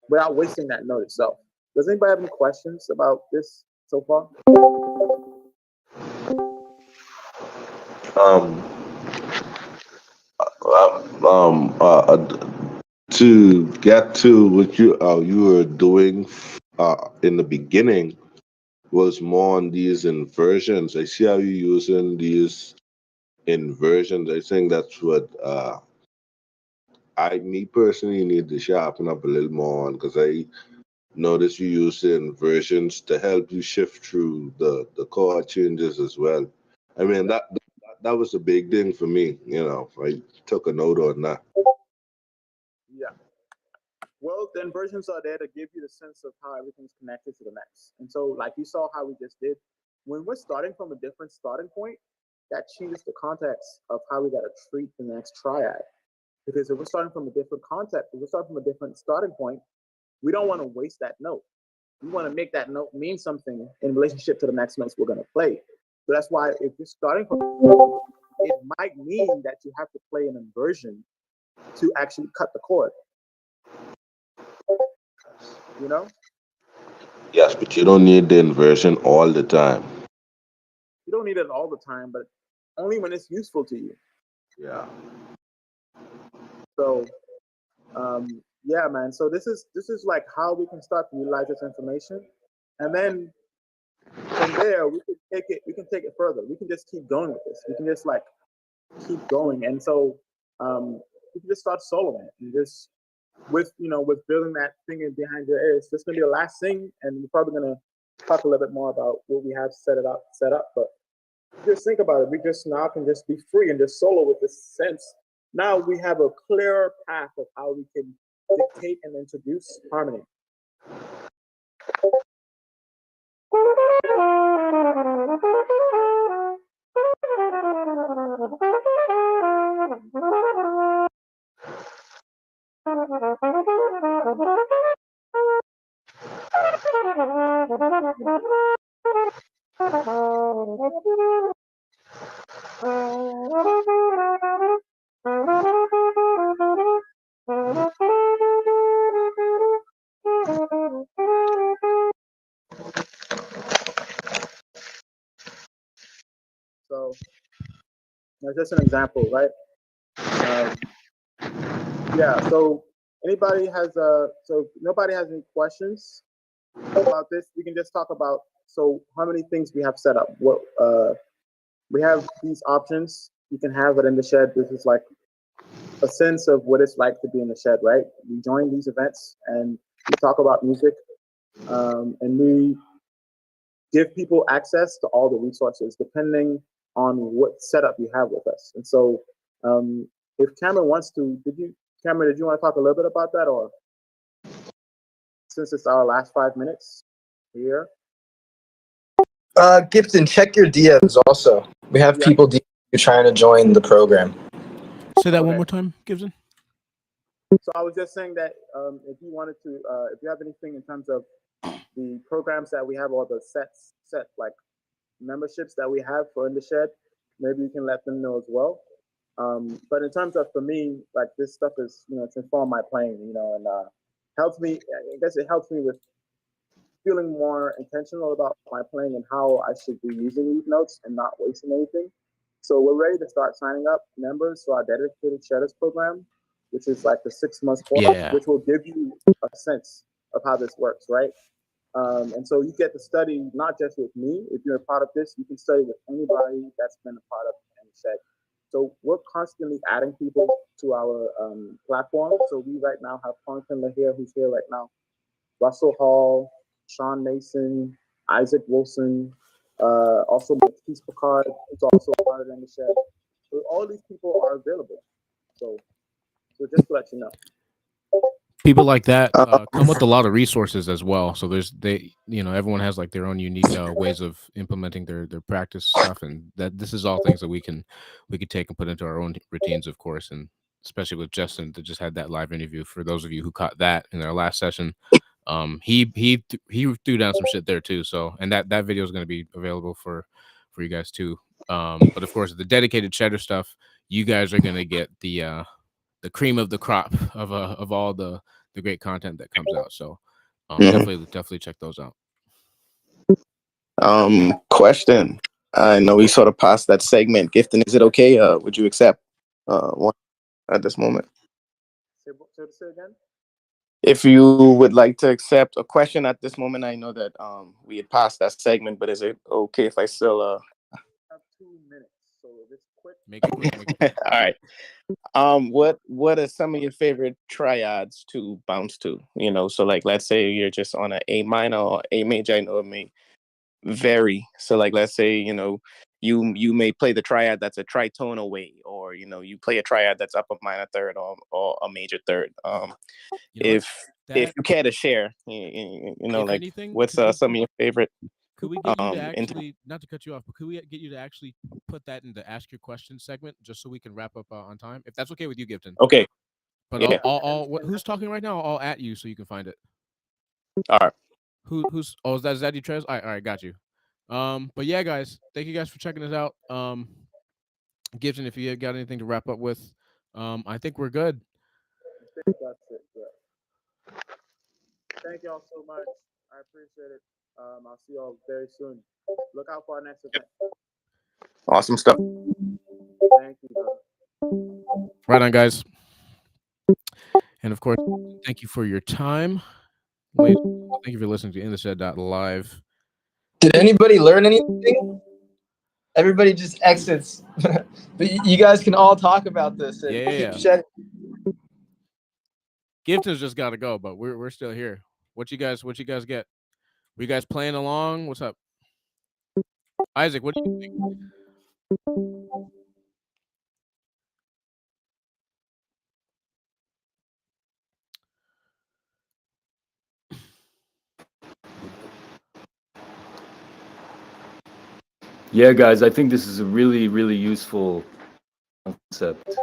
that note itself? Does anybody have any questions about this so far? To get to what you were doing in the beginning was more on these inversions. I see how you're using these inversions. I think that's what me personally need to sharpen up a little more on, because I notice you use the inversions to help you shift through the chord changes as well. I mean that was a big thing for me. I took a note on that. Yeah. Well, the inversions are there to give you the sense of how everything's connected to the next. And so, like you saw how we just did, when we're starting from a different starting point, that changes the context of how we got to treat the next triad. Because if we're starting from a different context, if we're starting from a different starting point, we don't want to waste that note. We want to make that note mean something in relationship to the next notes we're going to play. So that's why if you're starting from, it might mean that you have to play an inversion to actually cut the chord. Yes, but you don't need the inversion all the time. You don't need it all the time, but only when it's useful to you. Yeah. So, yeah, man. So this is like how we can start to utilize this information, and then from there we can take it further. We can just keep going with this. We can just keep going, and so we can just start soloing and just with building that thing behind your ears. This is gonna be the last thing, and we're probably gonna talk a little bit more about what we have set up. But just think about it. We just now can just be free and just solo with this sense. Now we have a clearer path of how we can dictate and introduce harmony. So that's just an example, right? Yeah. So nobody has any questions about this? We can just talk about So how many things we have set up? What we have these options. You can have it in the shed. This is like a sense of what it's like to be in the shed, right? We join these events and we talk about music, and we give people access to all the resources depending on what setup you have with us. And so, if Cameron wants to, Cameron, did you want to talk a little bit about that, or since it's our last 5 minutes here? Giveton, check your DMs also. We have people trying to join the program. Say that one more time, Gibson. So I was just saying that if you wanted to, if you have anything in terms of the programs that we have, or the set like memberships that we have for In the Shed, maybe you can let them know as well. But in terms of, for me, like, this stuff is, to inform my playing, and helps me. I guess it helps me with feeling more intentional about my playing and how I should be using these notes and not wasting anything. So we're ready to start signing up members to our dedicated Shedders program, which is like the 6-month course, which will give you a sense of how this works, right? And so you get to study not just with me. If you're a part of this, you can study with anybody that's been a part of any shed. So we're constantly adding people to our platform. So we right now have Conklin LaHare, who's here right now, Russell Hall, Sean Mason, Isaac Wilson, also Matisse Picard, who's also a part of the shed. So all these people are available. So just to let you know. People like that come with a lot of resources as well. So everyone has like their own unique ways of implementing their practice stuff, and that this is all things that we could take and put into our own routines, of course. And especially with Justin, that just had that live interview. For those of you who caught that in our last session, he threw down some shit there too. So, and that video is going to be available for you guys too. But of course, the dedicated Cheddar stuff, you guys are going to get the cream of the crop of all the great content that comes out. So definitely check those out. Question. I know we sort of passed that segment. Giveton, is it okay? Would you accept one at this moment? Say again? If you would like to accept a question at this moment, I know that we had passed that segment, but is it okay if I still I have 2 minutes, so if it's quick. Make it quick. All right. What are some of your favorite triads to bounce to? So like, let's say you're just on an A minor or A major. I know it may vary. So like, let's say you may play the triad that's a tritonal way, or you play a triad that's up a minor third or a major third. If you care to share, like, anything, what's some of your favorite? Could we get you to actually, not to cut you off, but could we get you to actually put that in the Ask Your Question segment, just so we can wrap up on time? If that's okay with you, Giveton. Okay. But yeah. who's talking right now? I'll at you so you can find it. All right. Who's? Oh, is that you, Trez? All right, got you. But yeah, guys, thank you guys for checking us out. Giveton, if you got anything to wrap up with, I think we're good. That's it. Yeah. Thank y'all so much. I appreciate it. I'll see y'all very soon. Look out for our next event. Awesome stuff. Thank you, brother. Right on, guys. And of course, thank you for your time. Thank you for listening to InTheShed.live. Did anybody learn anything? Everybody just exits. But you guys can all talk about this. And yeah. Giveton's just got to go, but we're still here. What you guys get? Were you guys playing along? What's up? Isaac, what do you think? Yeah, guys, I think this is a really, really useful concept.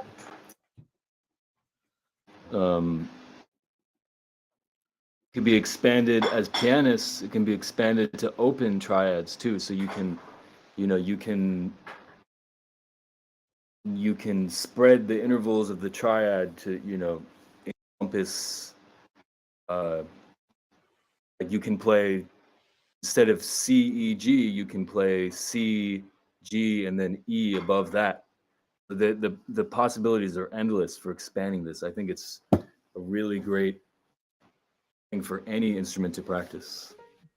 It can be expanded as pianists. It can be expanded to open triads too. So you can spread the intervals of the triad to encompass. Like you can play, instead of C, E, G, you can play C, G, and then E above that. The possibilities are endless for expanding this. I think it's a really great thing for any instrument to practice.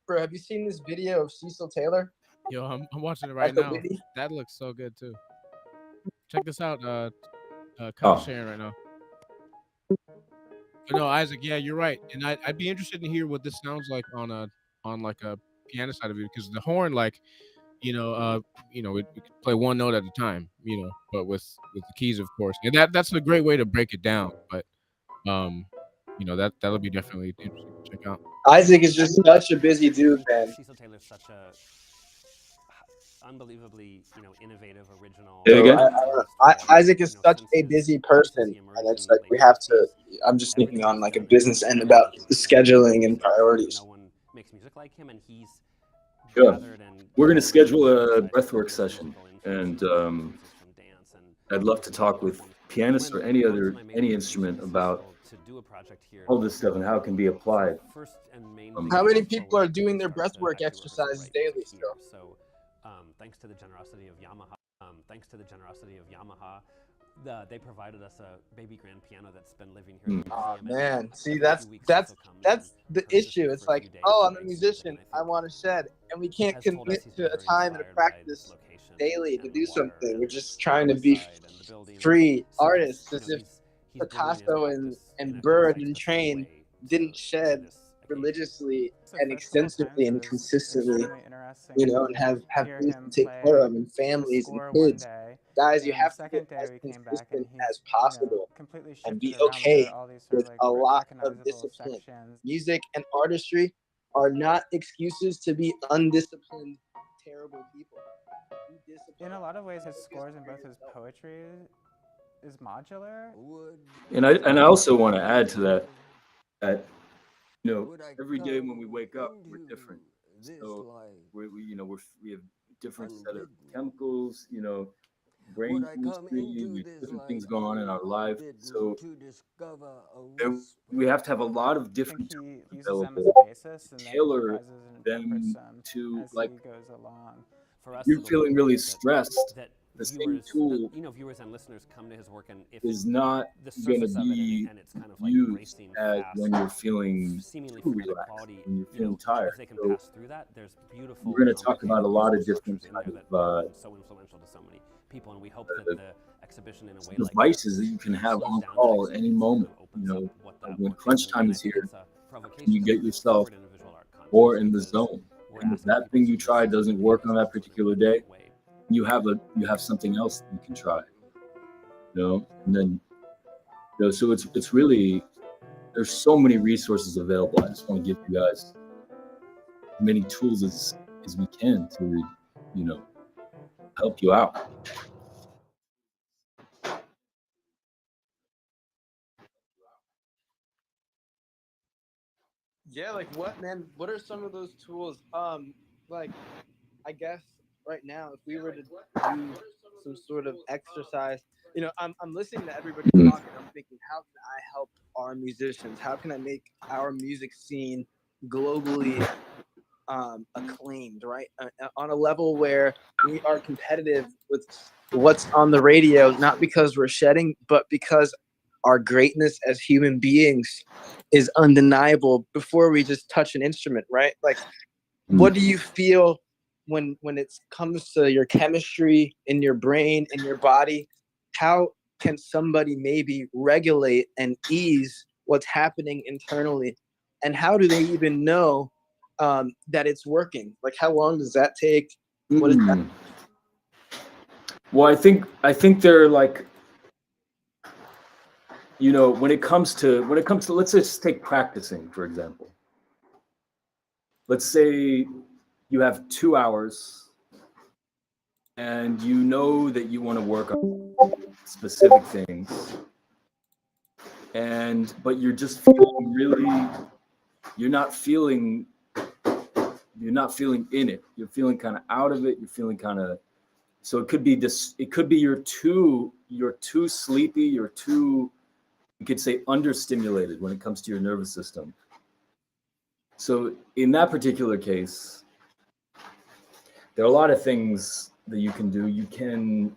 Bro, have you seen this video of Cecil Taylor? Yo, I'm watching it right At the now. Whitney? That looks so good too. Check this out. Kyle's Oh. sharing right now. But no, Isaac, yeah, you're right. And I'd be interested to hear what this sounds like on like a piano side of it, because the horn, like, we could play one note at a time, but with the keys, of course. And that's a great way to break it down. But that'll be definitely interesting to check out. Isaac is just such a busy dude, man. Cecil Taylor's such a unbelievably, innovative, original. Say it again? Isaac is such a busy person, and it's like we have to. I'm just thinking on like a business end about scheduling and priorities. No one makes music like him, and he's Sure. We're going to schedule a breathwork session, and I'd love to talk with pianists or any instrument about all this stuff and how it can be applied. How many people are doing their breathwork exercises daily still? So, thanks to the generosity of Yamaha, they provided us a baby grand piano that's been living here. Oh man, see that's the issue. It's like, oh, I'm a musician, I want a shed, and we can't commit to a time and a practice daily to do something. We're just trying to be free artists, as if Picasso and Bird and Train didn't shed religiously and extensively and consistently, and have things to take care of and families and kids. Guys, you have to get as consistent as possible and be okay with a lot of discipline. Music and artistry are not excuses to be undisciplined, terrible people. In a lot of ways, his scores and both his poetry is modular. And I also want to add to that every day when we wake up, we're different. So we have different set of chemicals, brain chemistry, different things going on in our life. So we have to have a lot of different tools available, tailor them to, like, you're feeling really stressed. The same tool viewers and listeners come to his work, and if is not going to be used as when you're feeling too relaxed, when you're feeling tired. So we're going to talk about a lot of different kind of so influential to so many people, and we hope that the exhibition in a way devices that you can have on call at any moment. When crunch time is here, you get yourself more in the zone. And if that thing you tried doesn't work on that particular day, you have something else that you can try, and then so it's really, there's so many resources available. I just want to give you guys as many tools as we can to help you out. Yeah, like what, man? What are some of those tools? Like, I guess right now, if we were to do some sort of exercise, I'm listening to everybody talking. I'm thinking, how can I help our musicians? How can I make our music scene globally acclaimed, right? On a level where we are competitive with what's on the radio, not because we're shedding, but because our greatness as human beings is undeniable before we just touch an instrument, right? Like, what do you feel when it comes to your chemistry in your brain, in your body? How can somebody maybe regulate and ease what's happening internally? And how do they even know that it's working? Like, how long does that take? What is that? Well, I think they're like, when it comes to, let's just take practicing, for example. Let's say you have 2 hours and you know that you want to work on specific things, but you're just feeling really, you're not feeling in it. You're feeling kind of out of it. You're feeling kind of, so it could be this, it could be you're too sleepy, you could say understimulated when it comes to your nervous system. So in that particular case, there are a lot of things that you can do. You can,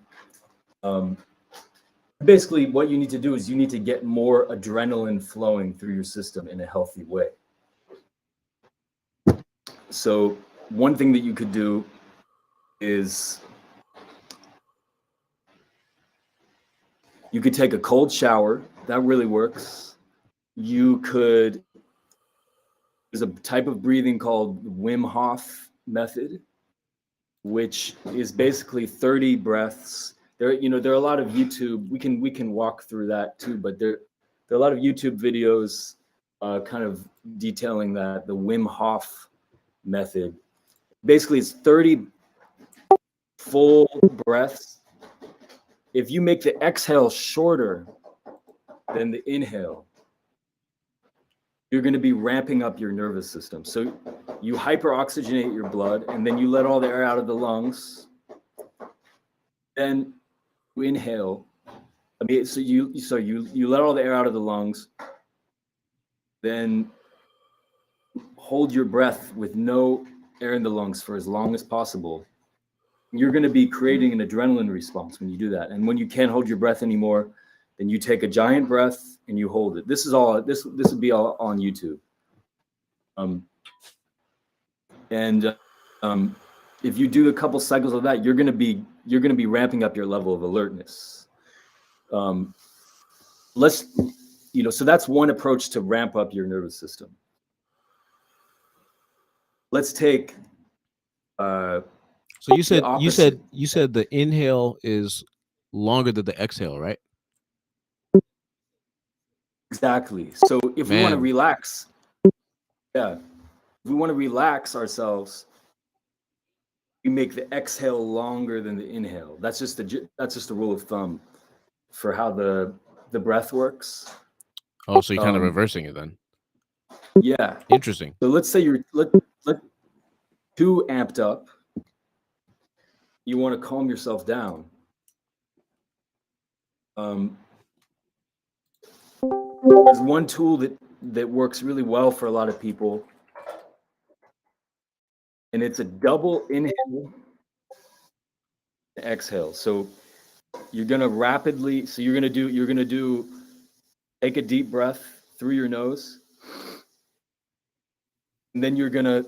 basically what you need to do is you need to get more adrenaline flowing through your system in a healthy way. So one thing that you could do is you could take a cold shower. That really works. You could, there's a type of breathing called Wim Hof method, which is basically 30 breaths. There are a lot of YouTube, we can walk through that too, but there are a lot of YouTube videos kind of detailing that, the Wim Hof method. Basically, it's 30 full breaths. If you make the exhale shorter than the inhale, you're going to be ramping up your nervous system. So you hyperoxygenate your blood, and then you let all the air out of the lungs. Then you inhale. So you let all the air out of the lungs. Then hold your breath with no air in the lungs for as long as possible. You're going to be creating an adrenaline response when you do that. And when you can't hold your breath anymore, then you take a giant breath and you hold it. This would be all on YouTube. If you do a couple cycles of that, you're going to be ramping up your level of alertness. So that's one approach to ramp up your nervous system. Let's take So you said the inhale is longer than the exhale, right? Exactly. So if we want to relax, if we want to relax ourselves, we make the exhale longer than the inhale. That's just a rule of thumb for how the breath works. Oh, so you're kind of reversing it then. Yeah. Interesting. So let's say you're too amped up. You want to calm yourself down. There's one tool that works really well for a lot of people, and it's a double inhale, exhale. So you're gonna take a deep breath through your nose, and then you're gonna,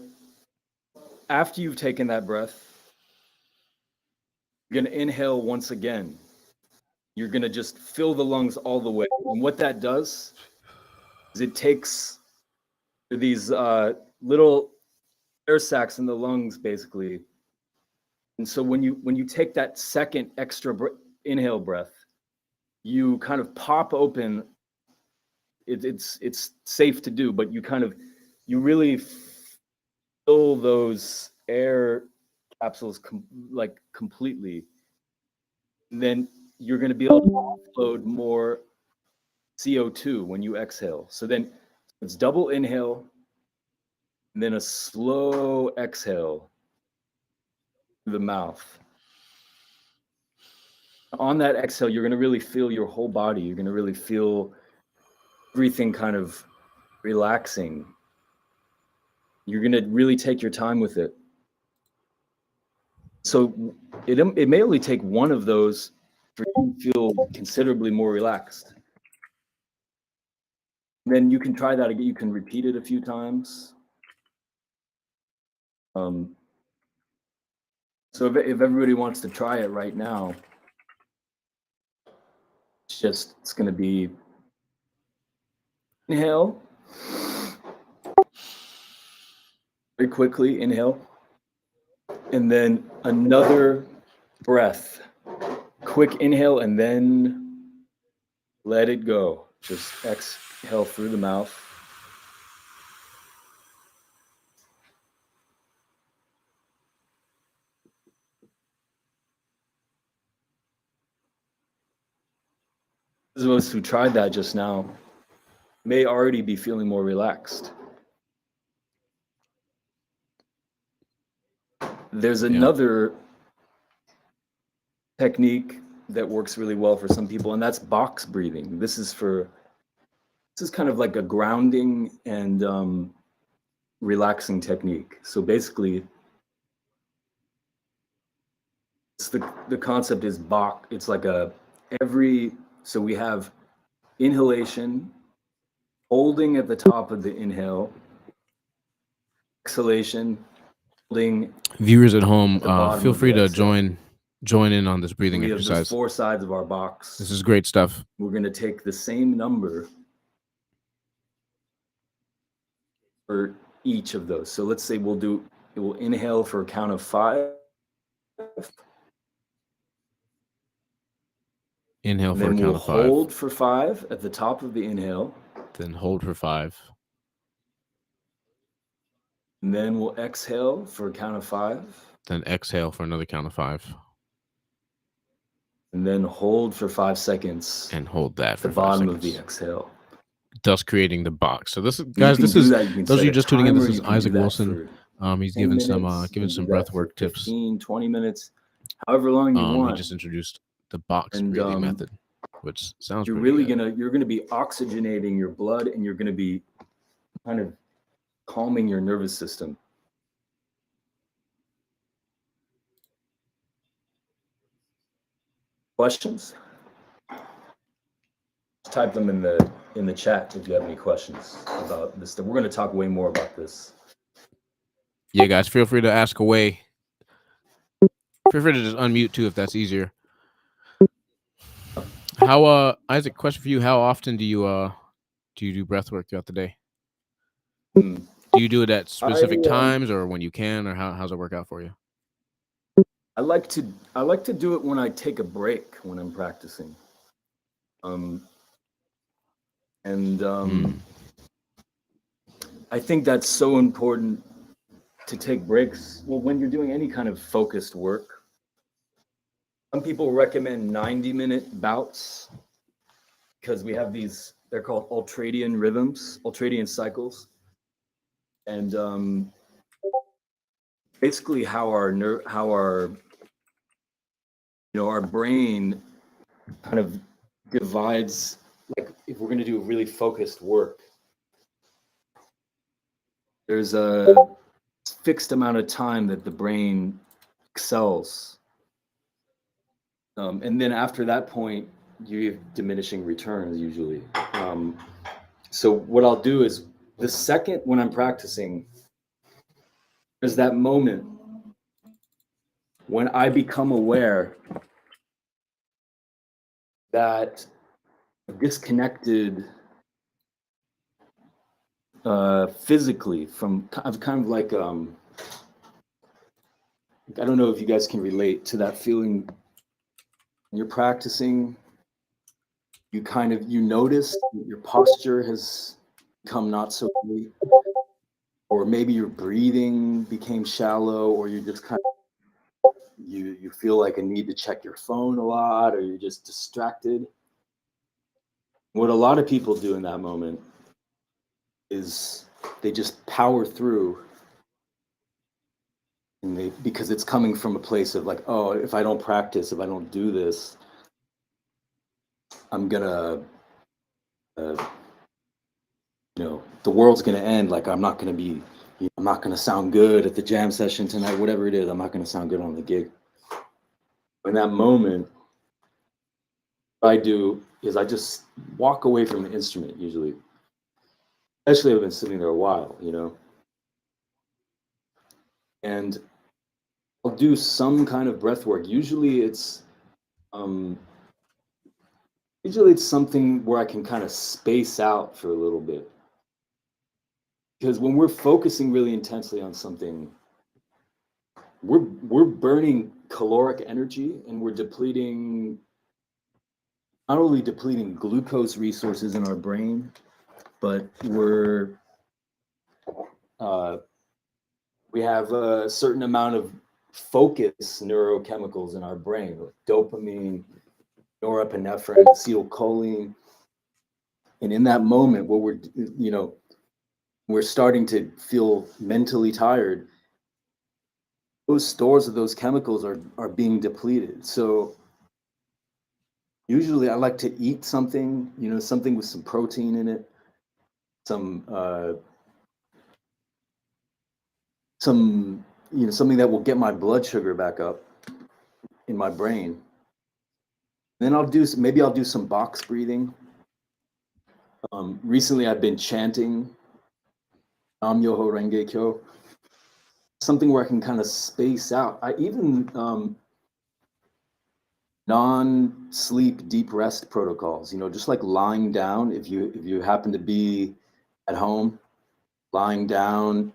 after you've taken that breath, you're gonna inhale once again. You're gonna just fill the lungs all the way, and what that does is it takes these little air sacs in the lungs, basically. And so when you take that second extra inhale breath, you kind of pop open. It's safe to do, but you really fill those air capsules completely. And then you're going to be able to offload more CO2 when you exhale. So then it's double inhale, and then a slow exhale through the mouth. On that exhale, you're going to really feel your whole body. You're going to really feel everything kind of relaxing. You're going to really take your time with it. So it may only take one of those for you to feel considerably more relaxed. And then you can try that again. You can repeat it a few times. So if everybody wants to try it right now, it's going to be inhale. Very quickly, inhale. And then another breath. Quick inhale and then let it go. Just exhale through the mouth. Those of us who tried that just now may already be feeling more relaxed. There's another technique that works really well for some people, and that's box breathing. This is kind of like a grounding and relaxing technique. So basically, the concept is box. It's like so we have inhalation, holding at the top of the inhale, exhalation, holding Viewers at home, the bottom feel of free the to exhale. join in on this breathing We have those exercise. 4 sides of our box. This is great stuff. We're going to take the same number for each of those. So let's say we'll inhale for a count of 5. Inhale And for a then count we'll of 5. hold for 5 at the top of the inhale. Then hold for 5. And then we'll exhale for a count of 5. Then exhale for another count of 5. And then hold for 5 seconds. And hold that at for the 5 bottom seconds. of the exhale. Thus creating the box. So this is, You guys, can this do is, that. You can those of set you a just tuning in, this timer. is You can do Isaac that Wilson. He's 10 given minutes. some Do that breath for work tips. 15, 20 minutes, however long you want. He just introduced the box And, breathing method, which sounds you're pretty really good. you're gonna be oxygenating your blood, and you're gonna be kind of calming your nervous system. Questions? Type them in the chat if you have any questions about this. We're going to talk way more about this. Yeah, guys, feel free to ask away. Feel free to just unmute too if that's easier. How Isaac, question for you: how often do you do breath work throughout the day? Do you do it at specific times or when you can, or how's it work out for you? I like to do it when I take a break when I'm practicing. I think that's so important to take breaks. Well, when you're doing any kind of focused work, some people recommend 90-minute bouts because we have these, they're called ultradian rhythms, ultradian cycles. And basically how our brain kind of divides, like if we're going to do really focused work, there's a fixed amount of time that the brain excels. And then after that point, you have diminishing returns usually. So what I'll do is the second when I'm practicing, there's that moment when I become aware that I'm disconnected physically from kind of like I don't know if you guys can relate to that feeling when you're practicing. You notice your posture has become not so great, or maybe your breathing became shallow, or you just kind of you feel like a need to check your phone a lot, or you're just distracted. What a lot of people do in that moment is they just power through, and because it's coming from a place of like, oh, if I don't practice, if I don't do this, I'm gonna the world's gonna end. Like I'm not gonna sound good at the jam session tonight, whatever it is. I'm not gonna sound good on the gig. In that moment, what I do is I just walk away from the instrument usually, especially if I've been sitting there a while, and I'll do some kind of breath work. Usually it's something where I can kind of space out for a little bit. Because when we're focusing really intensely on something, we're burning caloric energy, and we're not only depleting glucose resources in our brain, but we have a certain amount of focus neurochemicals in our brain, like dopamine, norepinephrine, acetylcholine. And in that moment where we're starting to feel mentally tired, those stores of those chemicals are being depleted. So usually I like to eat something, something with some protein in it, something that will get my blood sugar back up in my brain. Then I'll do some box breathing. Recently I've been chanting Nam Myoho Renge Kyo, something where I can kind of space out. I even non-sleep deep rest protocols, just like lying down. If you happen to be at home, lying down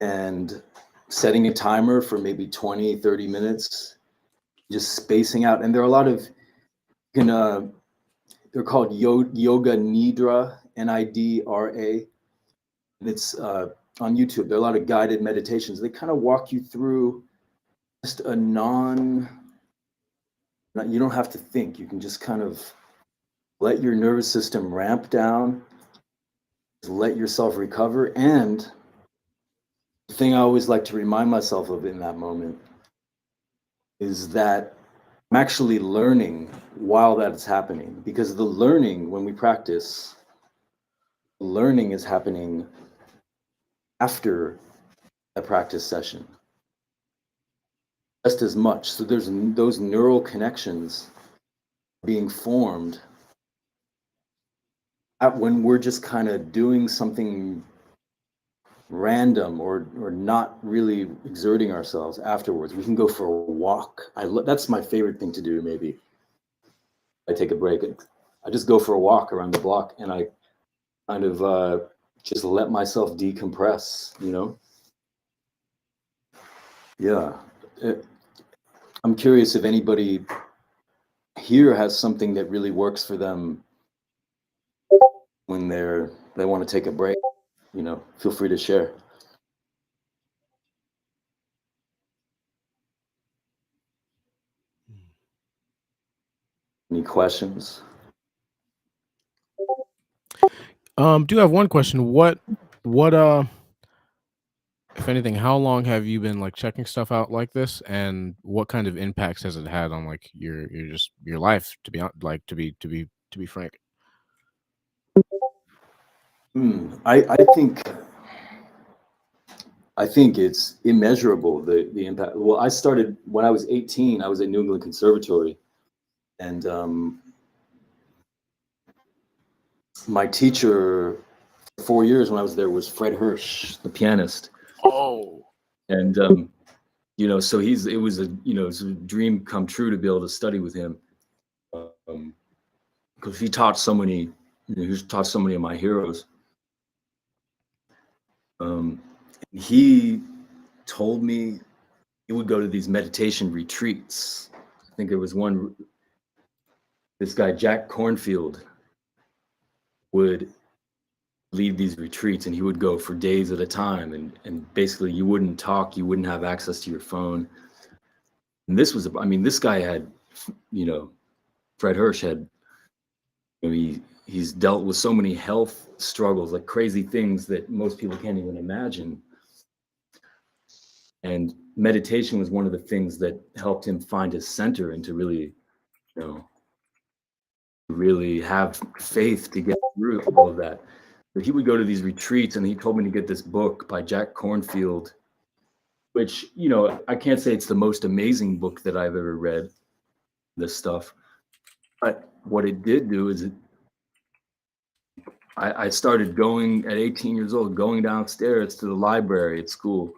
and setting a timer for maybe 20, 30 minutes, just spacing out. And there are a lot of, they're called yoga nidra, Nidra. And it's on YouTube. There are a lot of guided meditations. They kind of walk you through just you don't have to think. You can just kind of let your nervous system ramp down, let yourself recover. And the thing I always like to remind myself of in that moment is that I'm actually learning while that's happening, because the learning, when we practice, learning is happening after a practice session just as much. So there's those neural connections being formed when we're just kind of doing something random or not really exerting ourselves afterwards. We can go for a walk. That's my favorite thing to do. Maybe I take a break. I just go for a walk around the block, and I kind of just let myself decompress, Yeah. I'm curious if anybody here has something that really works for them when they want to take a break. Feel free to share. Any questions? Do have one question. What if anything, how long have you been like checking stuff out like this, and what kind of impacts has it had on like your life, to be to be frank? I think it's immeasurable, the impact. Well, I started when I was 18. I was at New England Conservatory, and my teacher for 4 years when I was there was Fred Hirsch, the pianist. Oh. And so it was a dream come true to be able to study with him, because he taught so many. He taught so many of my heroes. He told me he would go to these meditation retreats. I think it was one. This guy Jack Cornfield would lead these retreats, and he would go for days at a time, and basically you wouldn't talk, you wouldn't have access to your phone. And this guy had, Fred Hirsch had, he's dealt with so many health struggles, like crazy things that most people can't even imagine. And meditation was one of the things that helped him find his center and to really, really have faith to get through all of that. But he would go to these retreats, and he told me to get this book by Jack Cornfield, which, I can't say it's the most amazing book that I've ever read, this stuff. But what it did do is I started going at 18 years old, going downstairs to the library at school,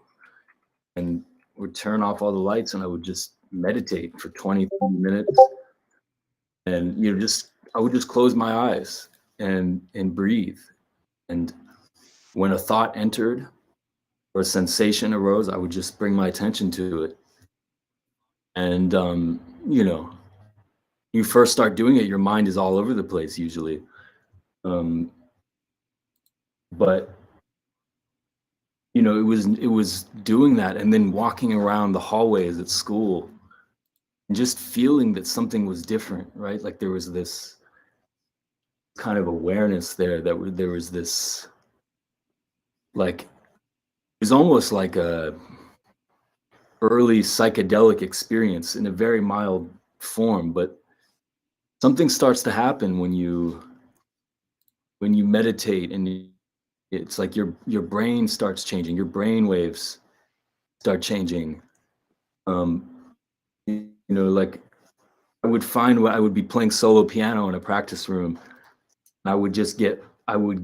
and would turn off all the lights, and I would just meditate for 20, 30 minutes. And, I would just close my eyes and breathe. And when a thought entered or a sensation arose, I would just bring my attention to it. And, you first start doing it, your mind is all over the place usually. But, it was doing that, and then walking around the hallways at school and just feeling that something was different, right? Like there was this kind of awareness there that there was this, like, it was almost like a early psychedelic experience in a very mild form, but something starts to happen when you meditate, and it's like your brain starts changing, your brain waves start changing. Like I would find I would be playing solo piano in a practice room, and I would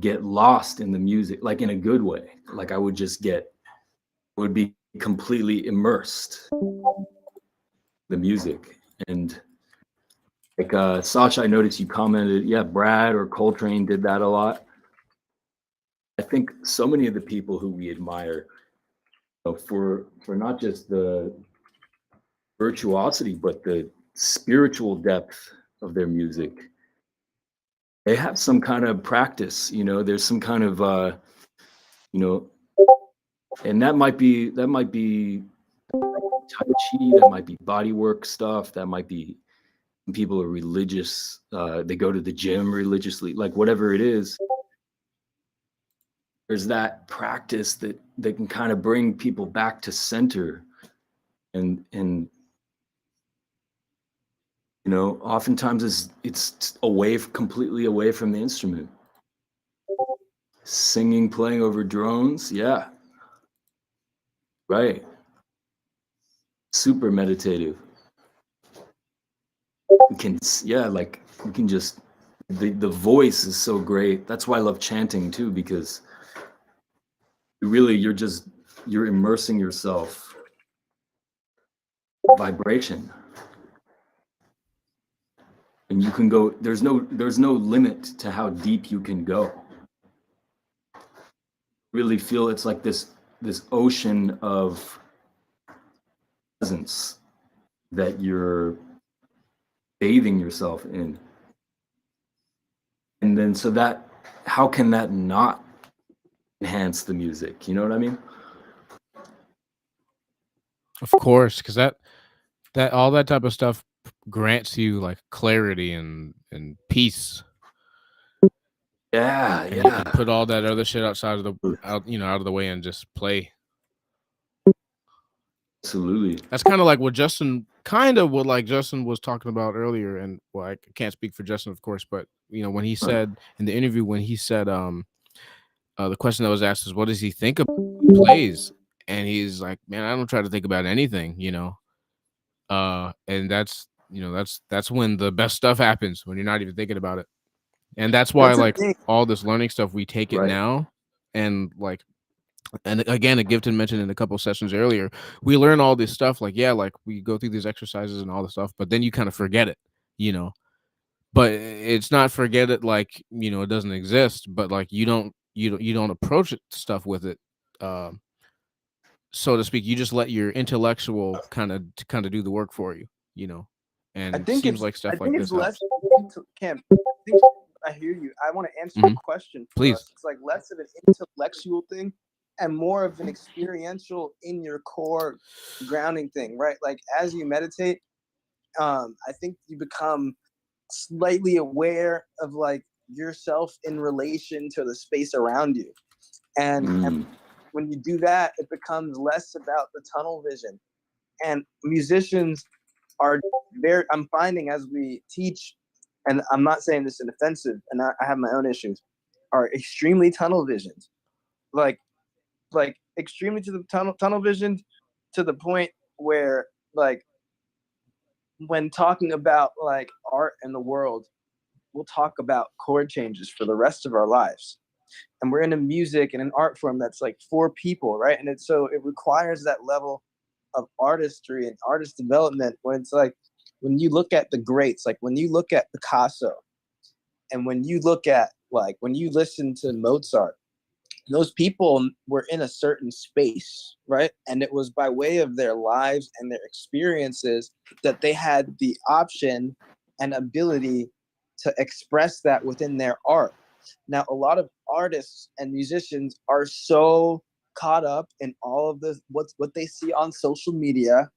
get lost in the music, like in a good way. Like I would just get would be completely immersed in the music. And like Sasha, I noticed you commented, yeah, Brad or Coltrane did that a lot. I think so many of the people who we admire, you know, for not just the virtuosity, but the spiritual depth of their music, they have some kind of practice, you know, there's some kind of you know, and that might be Tai Chi, that might be body work stuff, that might be people are religious, they go to the gym religiously, like whatever it is. There's that practice that can kind of bring people back to center, and you know, oftentimes it's completely away from the instrument. Singing, playing over drones, yeah, right. Super meditative. We can, yeah, like we can just the voice is so great. That's why I love chanting too, because really you're immersing yourself in vibration, and you can go, there's no limit to how deep you can go. Really feel it's like this ocean of presence that you're bathing yourself in. And then so that, how can that not enhance the music? You know what I mean? Of course, because that all that type of stuff grants you like clarity and peace. Yeah, and you can put all that other shit outside of the out of the way and just play. Absolutely. That's kind of like what Justin was talking about earlier. And well, I can't speak for Justin, of course, but you know, when he said in the interview, when he said the question that was asked is, what does he think about when he plays? And he's like, man, I don't try to think about anything, you know. And that's, you know, that's when the best stuff happens, when you're not even thinking about it. And that's why That's the like thing. all this learning stuff, we take it Right. now. And like, and again, Giveton mentioned in a couple of sessions earlier, we learn all this stuff, like, yeah, like we go through these exercises and all this stuff, but then you kind of forget it, you know. But it's not forget it like, you know, it doesn't exist, but like you don't approach it stuff with it, so to speak. You just let your intellectual kind of do the work for you, you know. And I think seems it's like I stuff think like it's this less helps. Cam. I hear you. I want to answer the question for Please. us. It's like less of an intellectual thing and more of an experiential in your core grounding thing, right? Like as you meditate, I think you become slightly aware of like yourself in relation to the space around you. And when you do that, it becomes less about the tunnel vision. And musicians are very, I'm finding as we teach, and I'm not saying this in offensive, and I have my own issues, are extremely tunnel visioned. Like extremely to the tunnel visioned to the point where like when talking about like art and the world, we'll talk about chord changes for the rest of our lives. And we're in a music and an art form that's like for people, right? And it requires that level of artistry and artist development when it's like, when you look at the greats, like when you look at Picasso and when you look at like, when you listen to Mozart, those people were in a certain space, right? And it was by way of their lives and their experiences that they had the option and ability to express that within their art. Now, a lot of artists and musicians are so caught up in all of the what they see on social media,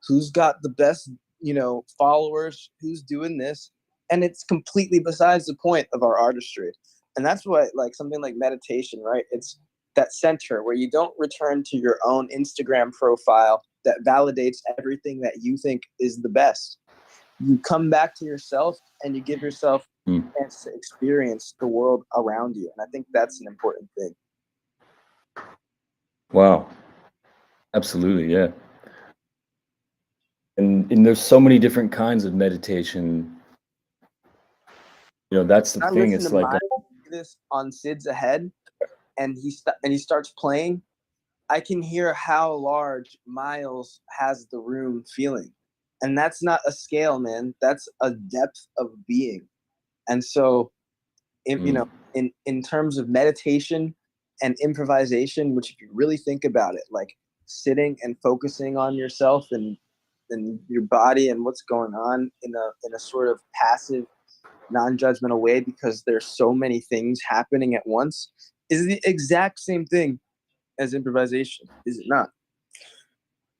who's got the best, you know, followers, who's doing this, and it's completely besides the point of our artistry. And that's what like something like meditation, right? It's that center where you don't return to your own Instagram profile that validates everything that you think is the best. You come back to yourself and you give yourself a chance to experience the world around you. And I think that's an important thing. Wow. Absolutely, yeah. And there's so many different kinds of meditation. You know, that's the I thing. listen It's to like this on Sid's Ahead, and he starts playing. I can hear how large Miles has the room feeling. And that's not a scale, man. That's a depth of being. And so, you know, in terms of meditation and improvisation, which if you really think about it, like sitting and focusing on yourself and your body and what's going on in a sort of passive, non-judgmental way, because there's so many things happening at once, is the exact same thing as improvisation, is it not?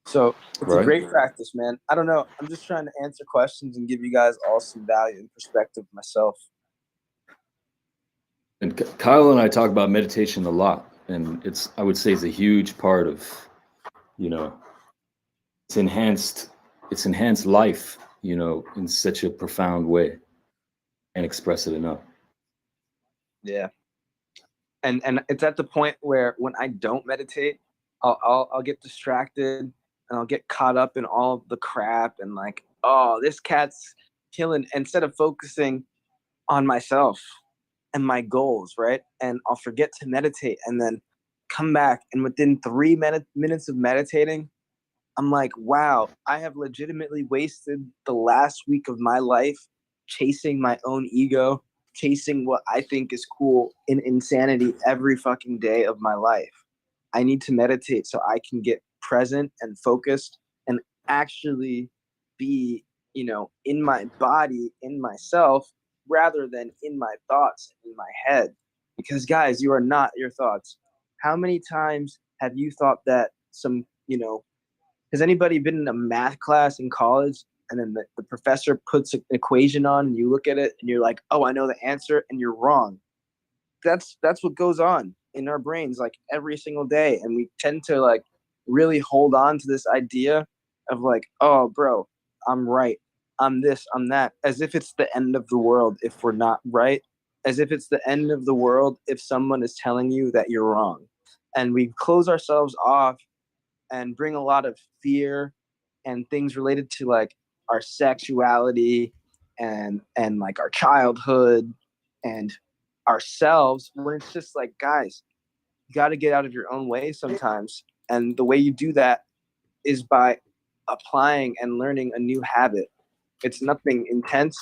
So it's a great practice, man. I don't know. I'm just trying to answer questions and give you guys all some value and perspective myself. And Kyle and I talk about meditation a lot, and I would say it's a huge part of, you know, it's enhanced life, you know, in such a profound way. And express it enough. Yeah. And it's at the point where when I don't meditate, I'll get distracted and I'll get caught up in all of the crap and like, oh, this cat's killing, instead of focusing on myself and my goals, right? And I'll forget to meditate and then come back, and within 3 minutes of meditating, I'm like, wow, I have legitimately wasted the last week of my life chasing my own ego, chasing what I think is cool in insanity every fucking day of my life. I need to meditate so I can get present and focused and actually be, you know, in my body, in myself, rather than in my thoughts, in my head. Because guys, you are not your thoughts. How many times have you thought that some, you know, has anybody been in a math class in college and then the professor puts an equation on and you look at it and you're like, oh, I know the answer, and you're wrong? That's what goes on in our brains like every single day. And we tend to like really hold on to this idea of like, oh, bro, I'm right. I'm this, I'm that, as if it's the end of the world if we're not right, as if it's the end of the world if someone is telling you that you're wrong. And we close ourselves off and bring a lot of fear and things related to like our sexuality and like our childhood and ourselves, when it's just like, guys, you got to get out of your own way sometimes. And the way you do that is by applying and learning a new habit. It's nothing intense.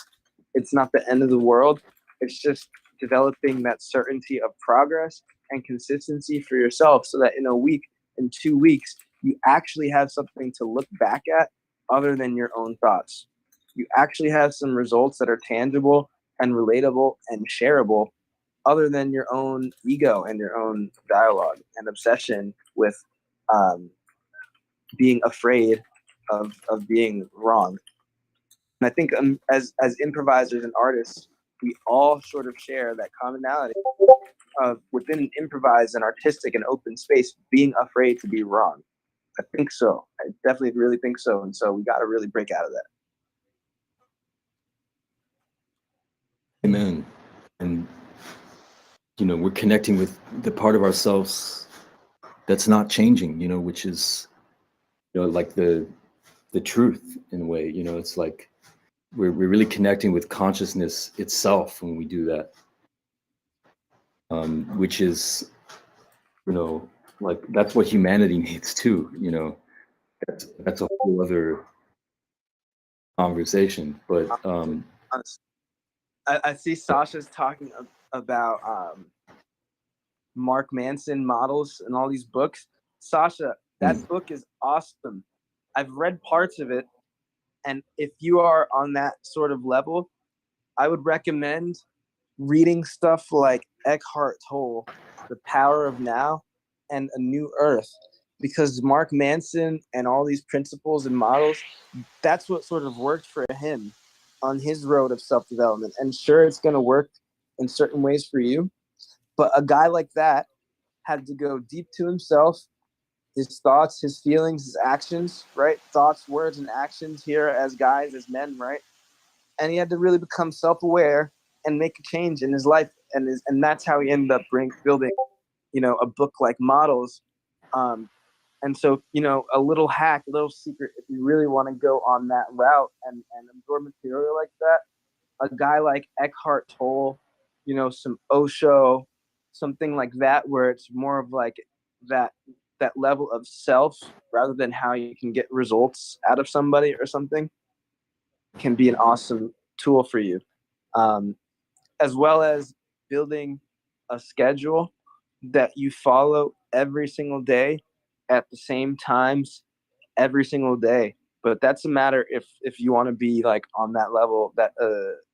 It's not the end of the world. It's just developing that certainty of progress and consistency for yourself so that in a week, in 2 weeks, you actually have something to look back at other than your own thoughts. You actually have some results that are tangible and relatable and shareable other than your own ego and your own dialogue and obsession with being afraid of being wrong. And I think as improvisers and artists, we all sort of share that commonality of within an improvised and artistic and open space, being afraid to be wrong. I think so. I definitely really think so. And so we got to really break out of that. Amen. And, you know, we're connecting with the part of ourselves that's not changing, you know, which is, you know, like the truth in a way. You know, it's like we're really connecting with consciousness itself when we do that, which is, you know, like that's what humanity needs too. You know, that's a whole other conversation. But I see Sasha's talking about Mark Manson models and all these books. Sasha, that book is awesome. I've read parts of it, and if you are on that sort of level, I would recommend reading stuff like Eckhart Tolle, The Power of Now, and A New Earth, because Mark Manson and all these principles and models, that's what sort of worked for him on his road of self-development. And sure, it's going to work in certain ways for you, but a guy like that had to go deep to himself, his thoughts, his feelings, his actions, right? Thoughts, words, and actions here as guys, as men, right? And he had to really become self-aware and make a change in his life, and that's how he ended up building, you know, a book like Models. And so, you know, a little hack, a little secret, if you really want to go on that route and absorb material like that, a guy like Eckhart Tolle, you know, some Osho, something like that, where it's more of like that that level of self rather than how you can get results out of somebody or something can be an awesome tool for you. As well as building a schedule that you follow every single day at the same times every single day. But that's a matter if you want to be like on that level, that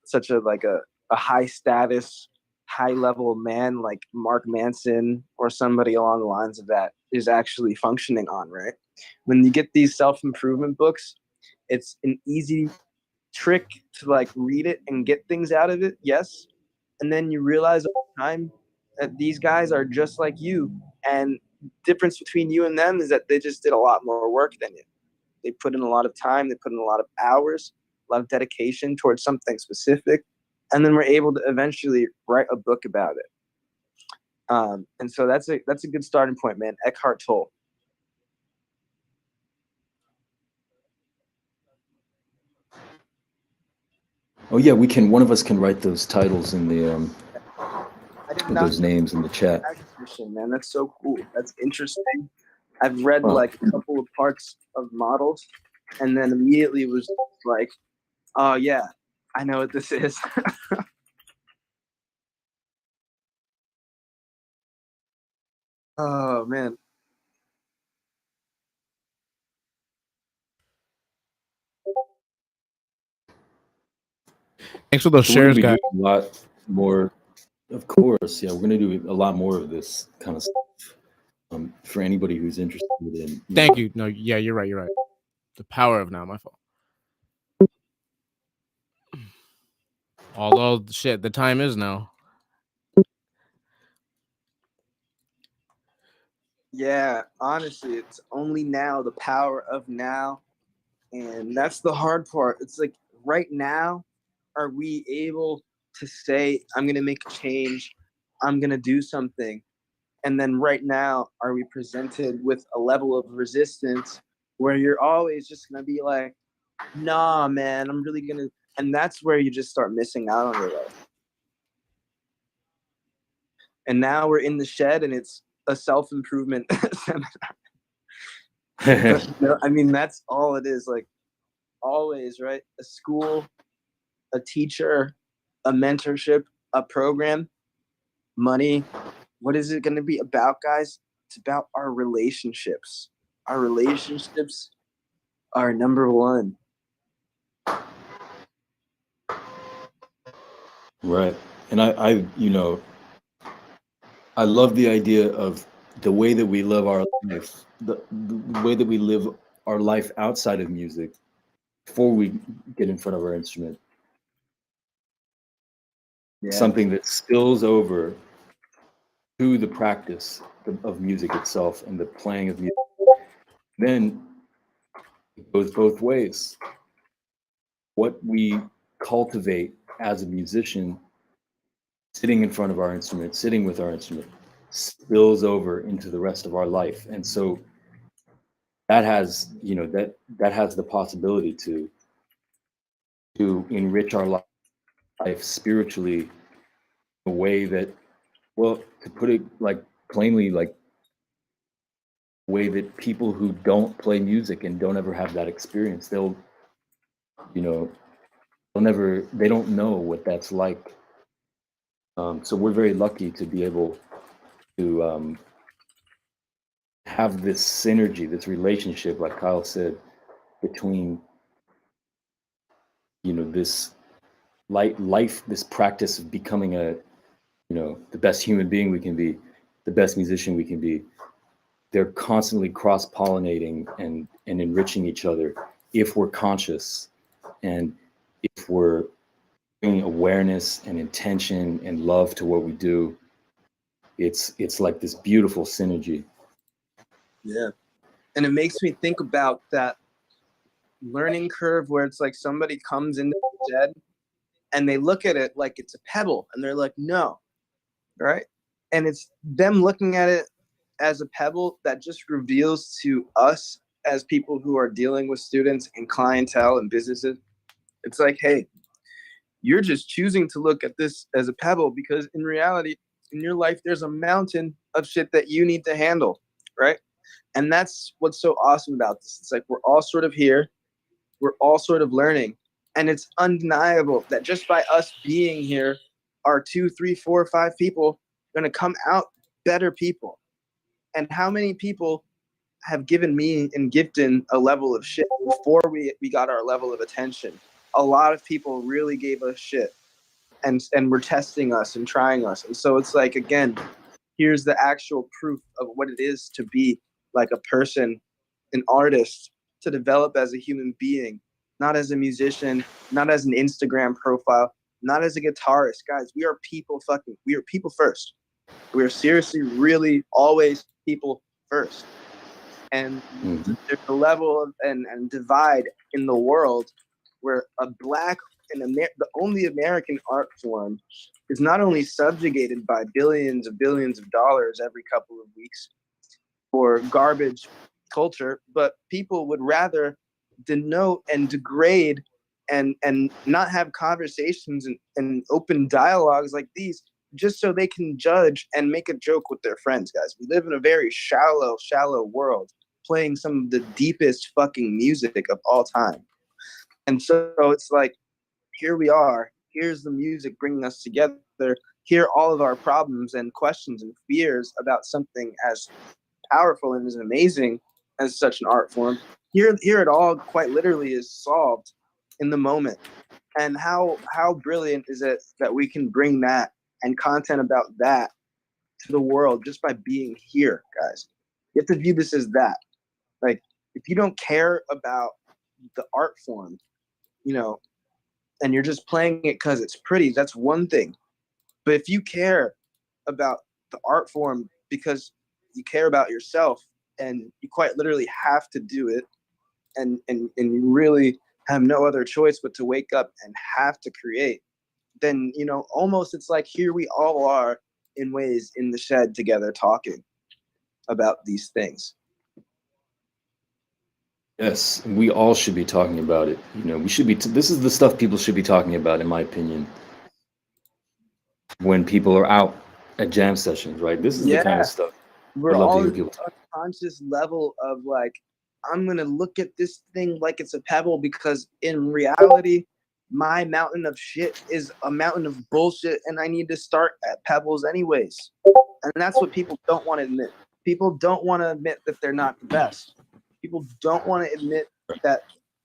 such a like a high status, high level man like Mark Manson or somebody along the lines of that is actually functioning on, right? When you get these self-improvement books, it's an easy trick to like read it and get things out of it, yes. And then you realize over time that these guys are just like you. And difference between you and them is that they just did a lot more work than you. They put in a lot of time, they put in a lot of hours, a lot of dedication towards something specific, and then we're able to eventually write a book about it. And so that's a good starting point, man. Eckhart Tolle. Oh yeah, we can. One of us can write those titles in the I did with not those names in the chat. Man, that's so cool. That's interesting. I've read Oh. like a couple of parts of models, and then immediately was like, "Oh yeah, I know what this is." Oh man. Thanks for those So we're gonna shares, be guys. doing a lot more, of course. Yeah, we're gonna do a lot more of this kind of stuff for anybody who's interested in. Thank you. No, yeah, you're right. You're right. The power of now, my fault. Although shit, the time is now. Yeah, honestly, it's only now, the power of now. And that's the hard part. It's like right now, are we able to say, I'm going to make a change, I'm going to do something? And then right now, are we presented with a level of resistance where you're always just going to be like, nah, man, I'm really going to. And that's where you just start missing out on your life. And now we're in the shed and it's a self-improvement seminar. But, I mean, that's all it is. Like, always, right? A school, a teacher, a mentorship, a program, money. What is it going to be about, guys? It's about our relationships. Our relationships are number one. Right. And I I love the idea of the way that we live our life, the way that we live our life outside of music before we get in front of our instrument. Yeah. Something that spills over to the practice of music itself and the playing of music. Then it goes both ways. What we cultivate as a musician, sitting in front of our instrument, sitting with our instrument, spills over into the rest of our life. And so that has, that has the possibility to enrich our life spiritually in a way that, well, to put it like plainly, like way that people who don't play music and don't ever have that experience, they don't know what that's like. So we're very lucky to be able to have this synergy, this relationship, like Kyle said, between this life, this practice of becoming the best human being we can be, the best musician we can be. They're constantly cross-pollinating and enriching each other if we're conscious and if we're bringing awareness and intention and love to what we do. It's like this beautiful synergy. Yeah. And it makes me think about that learning curve where it's like somebody comes into the shed and they look at it like it's a pebble and they're like, no, right? And it's them looking at it as a pebble that just reveals to us as people who are dealing with students and clientele and businesses. It's like, hey, you're just choosing to look at this as a pebble because in reality, in your life, there's a mountain of shit that you need to handle, right? And that's what's so awesome about this. It's like we're all sort of here, we're all sort of learning, and it's undeniable that just by us being here are 2, 3, 4, 5 people going to come out better people. And how many people have given me and Giveton a level of shit before we got our level of attention? A lot of people really gave us shit and were testing us and trying us. And so it's like, again, here's the actual proof of what it is to be like a person, an artist, to develop as a human being, not as a musician, not as an Instagram profile, not as a guitarist. Guys, we are people first. We are seriously, really always people first. And there's a level of and divide in the world where a black and the only American art form is not only subjugated by billions of dollars every couple of weeks for garbage culture, but people would rather denote and degrade and not have conversations and open dialogues like these just so they can judge and make a joke with their friends. Guys, we live in a very shallow world, playing some of the deepest fucking music of all time. And so it's like, here we are, here's the music bringing us together, here all of our problems and questions and fears about something as powerful and as amazing as such an art form, here it all quite literally is solved in the moment. And how brilliant is it that we can bring that and content about that to the world just by being here, guys. You have to view this as that. Like, if you don't care about the art form, you know, and you're just playing it because it's pretty, that's one thing. But if you care about the art form because you care about yourself and you quite literally have to do it, and you really have no other choice but to wake up and have to create, then, you know, almost it's like here we all are in ways in the shed together talking about these things. Yes, we all should be talking about it. You know, we should be. This is the stuff people should be talking about, in my opinion. When people are out at jam sessions, right? This is the kind of stuff We're I'd love to all hear in people the unconscious level of like, I'm gonna look at this thing like it's a pebble because in reality, my mountain of shit is a mountain of bullshit, and I need to start at pebbles anyways. And that's what people don't want to admit. People don't want to admit that they're not the best. People don't want to admit that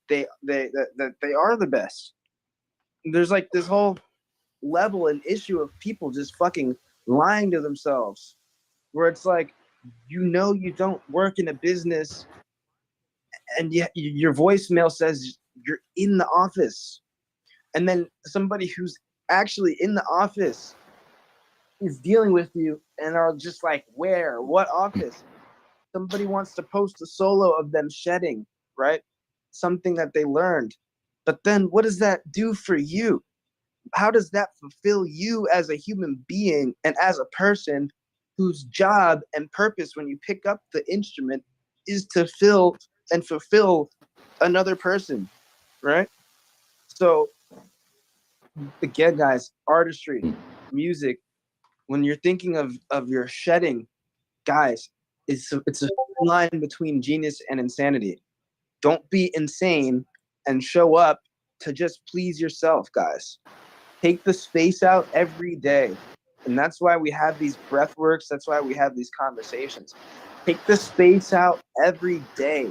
they are the best. There's like this whole level and issue of people just fucking lying to themselves, where it's like, you know, you don't work in a business and yet your voicemail says you're in the office, and then somebody who's actually in the office is dealing with you and are just like, where, what office? Somebody wants to post a solo of them shedding, right? Something that they learned. But then what does that do for you? How does that fulfill you as a human being and as a person whose job and purpose when you pick up the instrument is to fill and fulfill another person, right? So again, guys, artistry, music, when you're thinking of your shedding, guys, it's a line between genius and insanity. Don't be insane and show up to just please yourself, guys. Take the space out every day. And that's why we have these breath works. That's why we have these conversations. Take the space out every day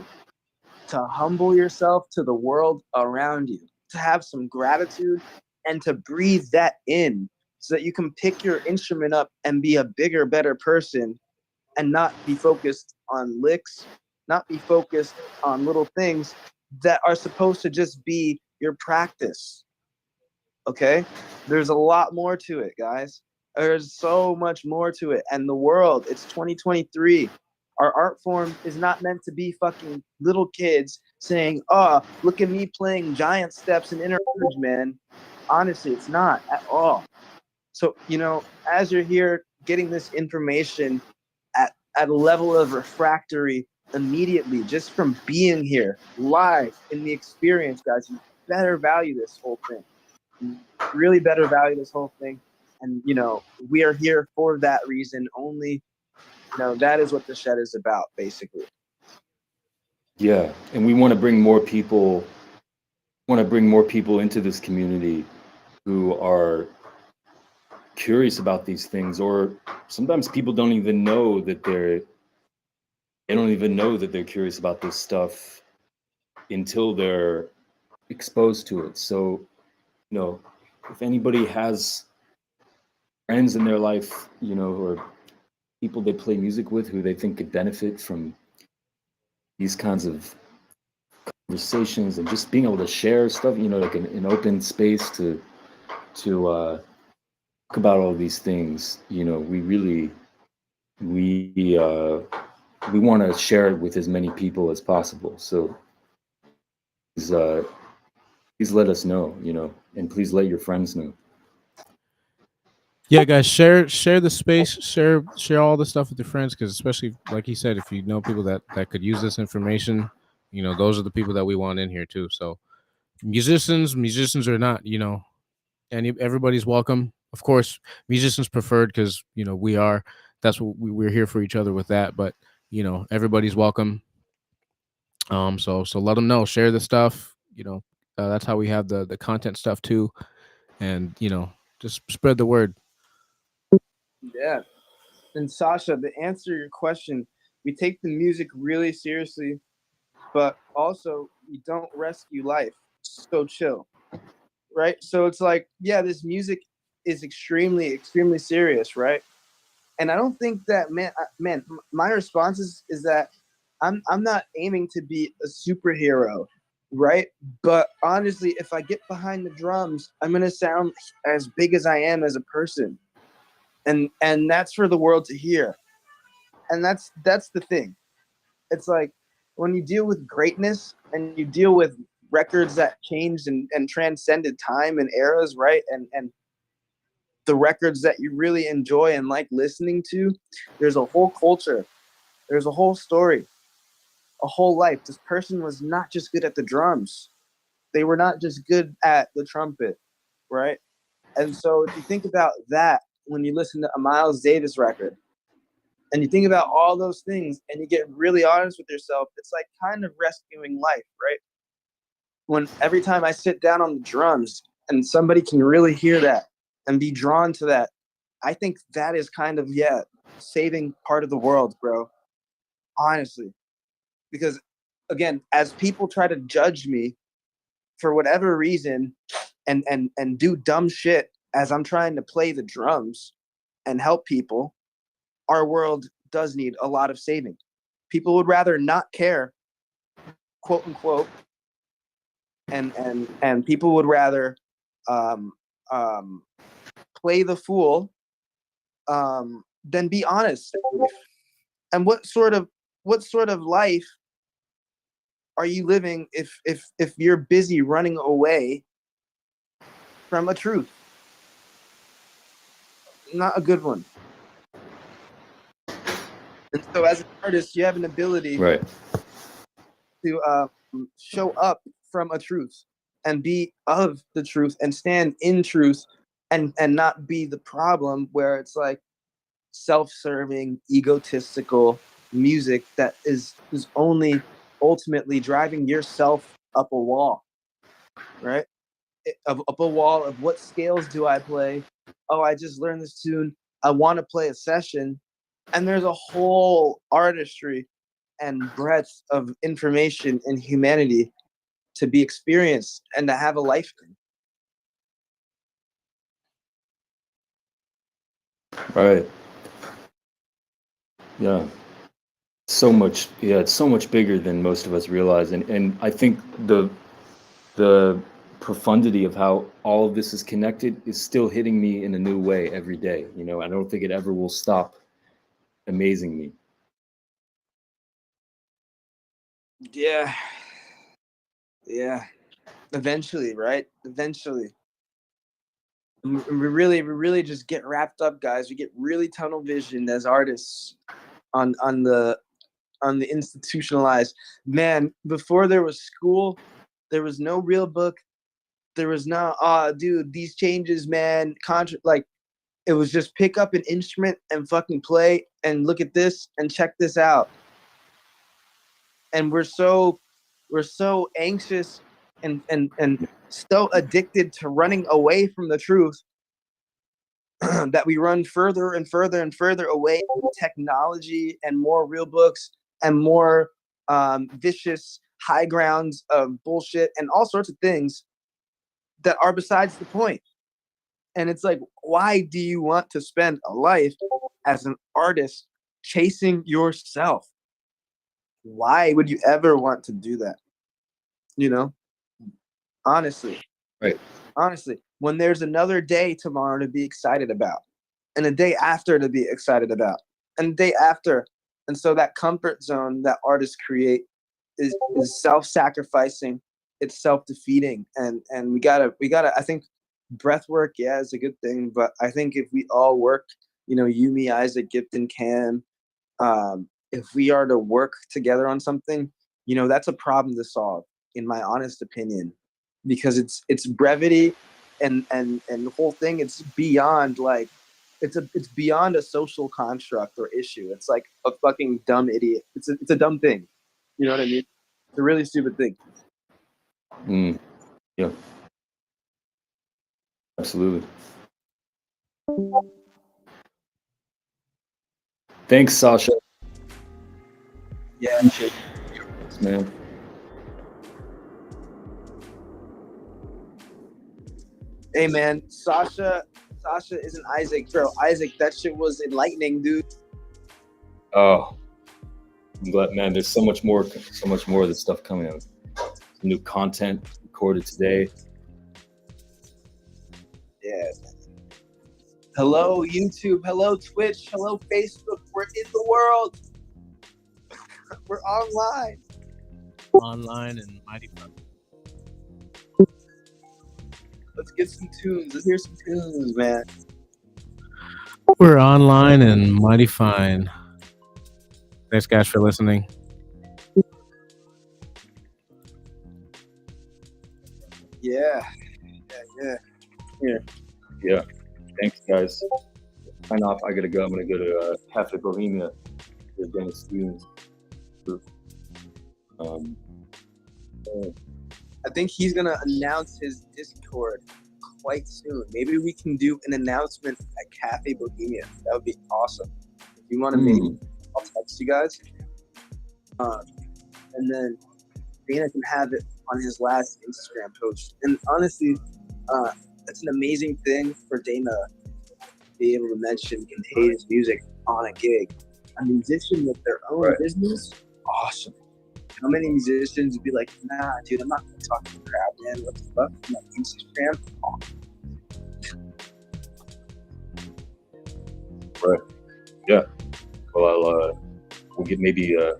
to humble yourself to the world around you, to have some gratitude and to breathe that in so that you can pick your instrument up and be a bigger, better person and not be focused on licks, not be focused on little things that are supposed to just be your practice. Okay? There's a lot more to it, guys. There's so much more to it. And the world, it's 2023. Our art form is not meant to be fucking little kids saying, oh, look at me playing giant steps in interlude, man. Honestly, it's not at all. So, you know, as you're here getting this information at a level of refractory immediately, just from being here live in the experience, guys, you better value this whole thing. You really better value this whole thing. And, you know, we are here for that reason only. that is what the shed is about, basically. Yeah, and we want to bring more people. Into this community who are curious about these things, or sometimes people don't even know that they're curious about this stuff until they're exposed to it. So, if anybody has friends in their life, or people they play music with who they think could benefit from these kinds of conversations and just being able to share stuff, like an open space to talk about all these things, we want to share it with as many people as possible. So please let us know, and please let your friends know. Yeah, guys, share the space, share all the stuff with your friends, because especially like he said, if you know people that could use this information, those are the people that we want in here too. So musicians or not, everybody's welcome. Of course, musicians preferred, because that's what we're here for each other with that. But everybody's welcome. So let them know, share the stuff. That's how we have the content stuff too, and just spread the word. Yeah. And Sasha, to answer your question, we take the music really seriously, but also we don't rescue life. So chill. Right? So it's like, yeah, this music is extremely, extremely serious, right? And I don't think that, man, my response is that I'm not aiming to be a superhero, right? But honestly, if I get behind the drums, I'm gonna sound as big as I am as a person. And that's for the world to hear. And that's the thing. It's like when you deal with greatness and you deal with records that changed and transcended time and eras, right? And the records that you really enjoy and like listening to, there's a whole culture, there's a whole story, a whole life. This person was not just good at the drums. They were not just good at the trumpet, right? And so if you think about that when you listen to a Miles Davis record, and you think about all those things and you get really honest with yourself, it's like kind of rescuing life, right? When every time I sit down on the drums and somebody can really hear that and be drawn to that, I think that is kind of, saving part of the world, bro. Honestly. Because again, as people try to judge me for whatever reason and do dumb shit as I'm trying to play the drums and help people, our world does need a lot of saving. People would rather not care, quote unquote, and people would rather play the fool than be honest. And what sort of life are you living if you're busy running away from a truth? Not a good one. And so as an artist, you have an ability to show up from a truth and be of the truth and stand in truth and not be the problem where it's like self-serving, egotistical music that is only ultimately driving yourself up a wall, right? Up a wall of what scales do I play? Oh, I just learned this tune. I want to play a session. And there's a whole artistry and breadth of information in humanity to be experienced and to have a life in. Right. Yeah. It's so much bigger than most of us realize. And I think the profundity of how all of this is connected is still hitting me in a new way every day. I don't think it ever will stop amazing me. Yeah. Eventually, right? Eventually. We really just get wrapped up, guys. We get really tunnel visioned as artists on the institutionalized. Man, before there was school, there was no real book. There was no, dude, these changes, man, It was just pick up an instrument and fucking play and look at this and check this out. And we're so anxious and so addicted to running away from the truth that we run further and further and further away from technology and more real books and more vicious high grounds of bullshit and all sorts of things that are besides the point. And it's like, why do you want to spend a life as an artist chasing yourself? Why would you ever want to do that? You know, honestly. Right. Honestly, when there's another day tomorrow to be excited about, and a day after to be excited about, and a day after. And so that comfort zone that artists create is self-sacrificing, it's self-defeating. And we gotta, I think breath work, yeah, is a good thing, but I think if we all work, you know, you, me, Isaac, Giveton, Cam, if we are to work together on something, you know, that's a problem to solve, in my honest opinion, because it's brevity and the whole thing, it's beyond like, it's beyond a social construct or issue. It's like a fucking dumb idiot. It's a dumb thing. You know what I mean? It's a really stupid thing. Yeah. Absolutely. Thanks, Sasha. Yeah, shit. Thanks, man. Hey, man, Sasha isn't Isaac, bro. Isaac, that shit was enlightening, dude. Oh, I'm glad, man. There's so much more of this stuff coming out. Some new content recorded today. Yeah. Hello, YouTube. Hello, Twitch. Hello, Facebook. We're in the world. We're online. Online and mighty fun. Let's get some tunes. Let's hear some tunes, man. We're online and mighty fine. Thanks, guys, for listening. Yeah. Yeah. Thanks, guys. Sign off. I gotta go. I'm gonna go to Cafe Bohemia with Dennis Stevens. I think he's gonna announce his Discord quite soon. Maybe we can do an announcement at Cafe Bohemia. That would be awesome. If you want to, maybe I'll text you guys, and then Dana can have it on his last Instagram post. And honestly, that's an amazing thing for Dana to be able to mention in his music on a gig. A musician with their own business, awesome. How many musicians would be like, nah, dude, I'm not gonna talk to the crowd, man. What the fuck? I'm on Instagram. Right. Yeah. Well, we'll get maybe a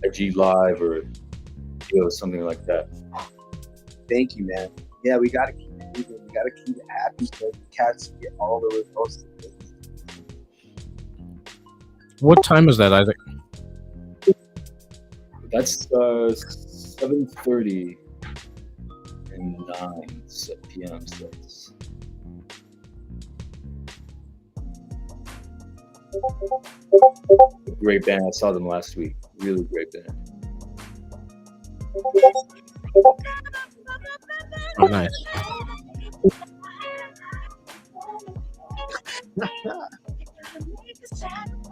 IG live or something like that. Thank you, man. Yeah, we gotta keep it moving. We gotta keep it happy so the cats get all the results. What time is that, Isaac? That's 7:30 and 9 p.m. sets. Great band. I saw them last week. Really great band. Oh, nice.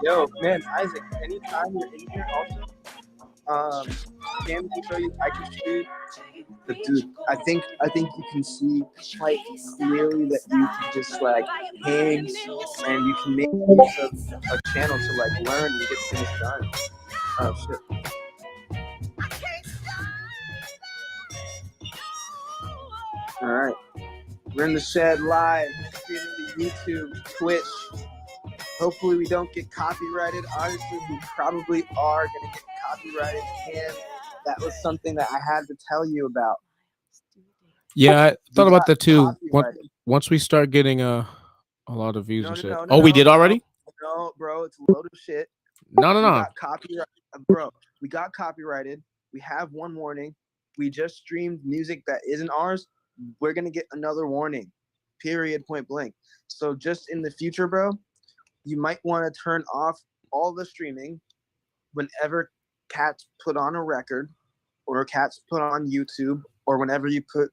Yo, man, Isaac, anytime you're in here also, Cam can show you, I can shoot. But dude, I think you can see quite clearly that you can just like hang and you can make use of a channel to like learn and get things done. Oh shit. All right, we're in the shed live, streaming to YouTube, Twitch. Hopefully we don't get copyrighted. Honestly, we probably are gonna get copyrighted, and that was something that I had to tell you about. Yeah, I thought about that too. Once we start getting a lot of views and shit. We did already? No, bro, it's a load of shit. No. We got copyright, bro. We got copyrighted. We have one warning. We just streamed music that isn't ours. We're gonna get another warning. period, point blank. So just in the future, bro, you might want to turn off all the streaming whenever Cats put on a record or Cats put on YouTube or whenever you put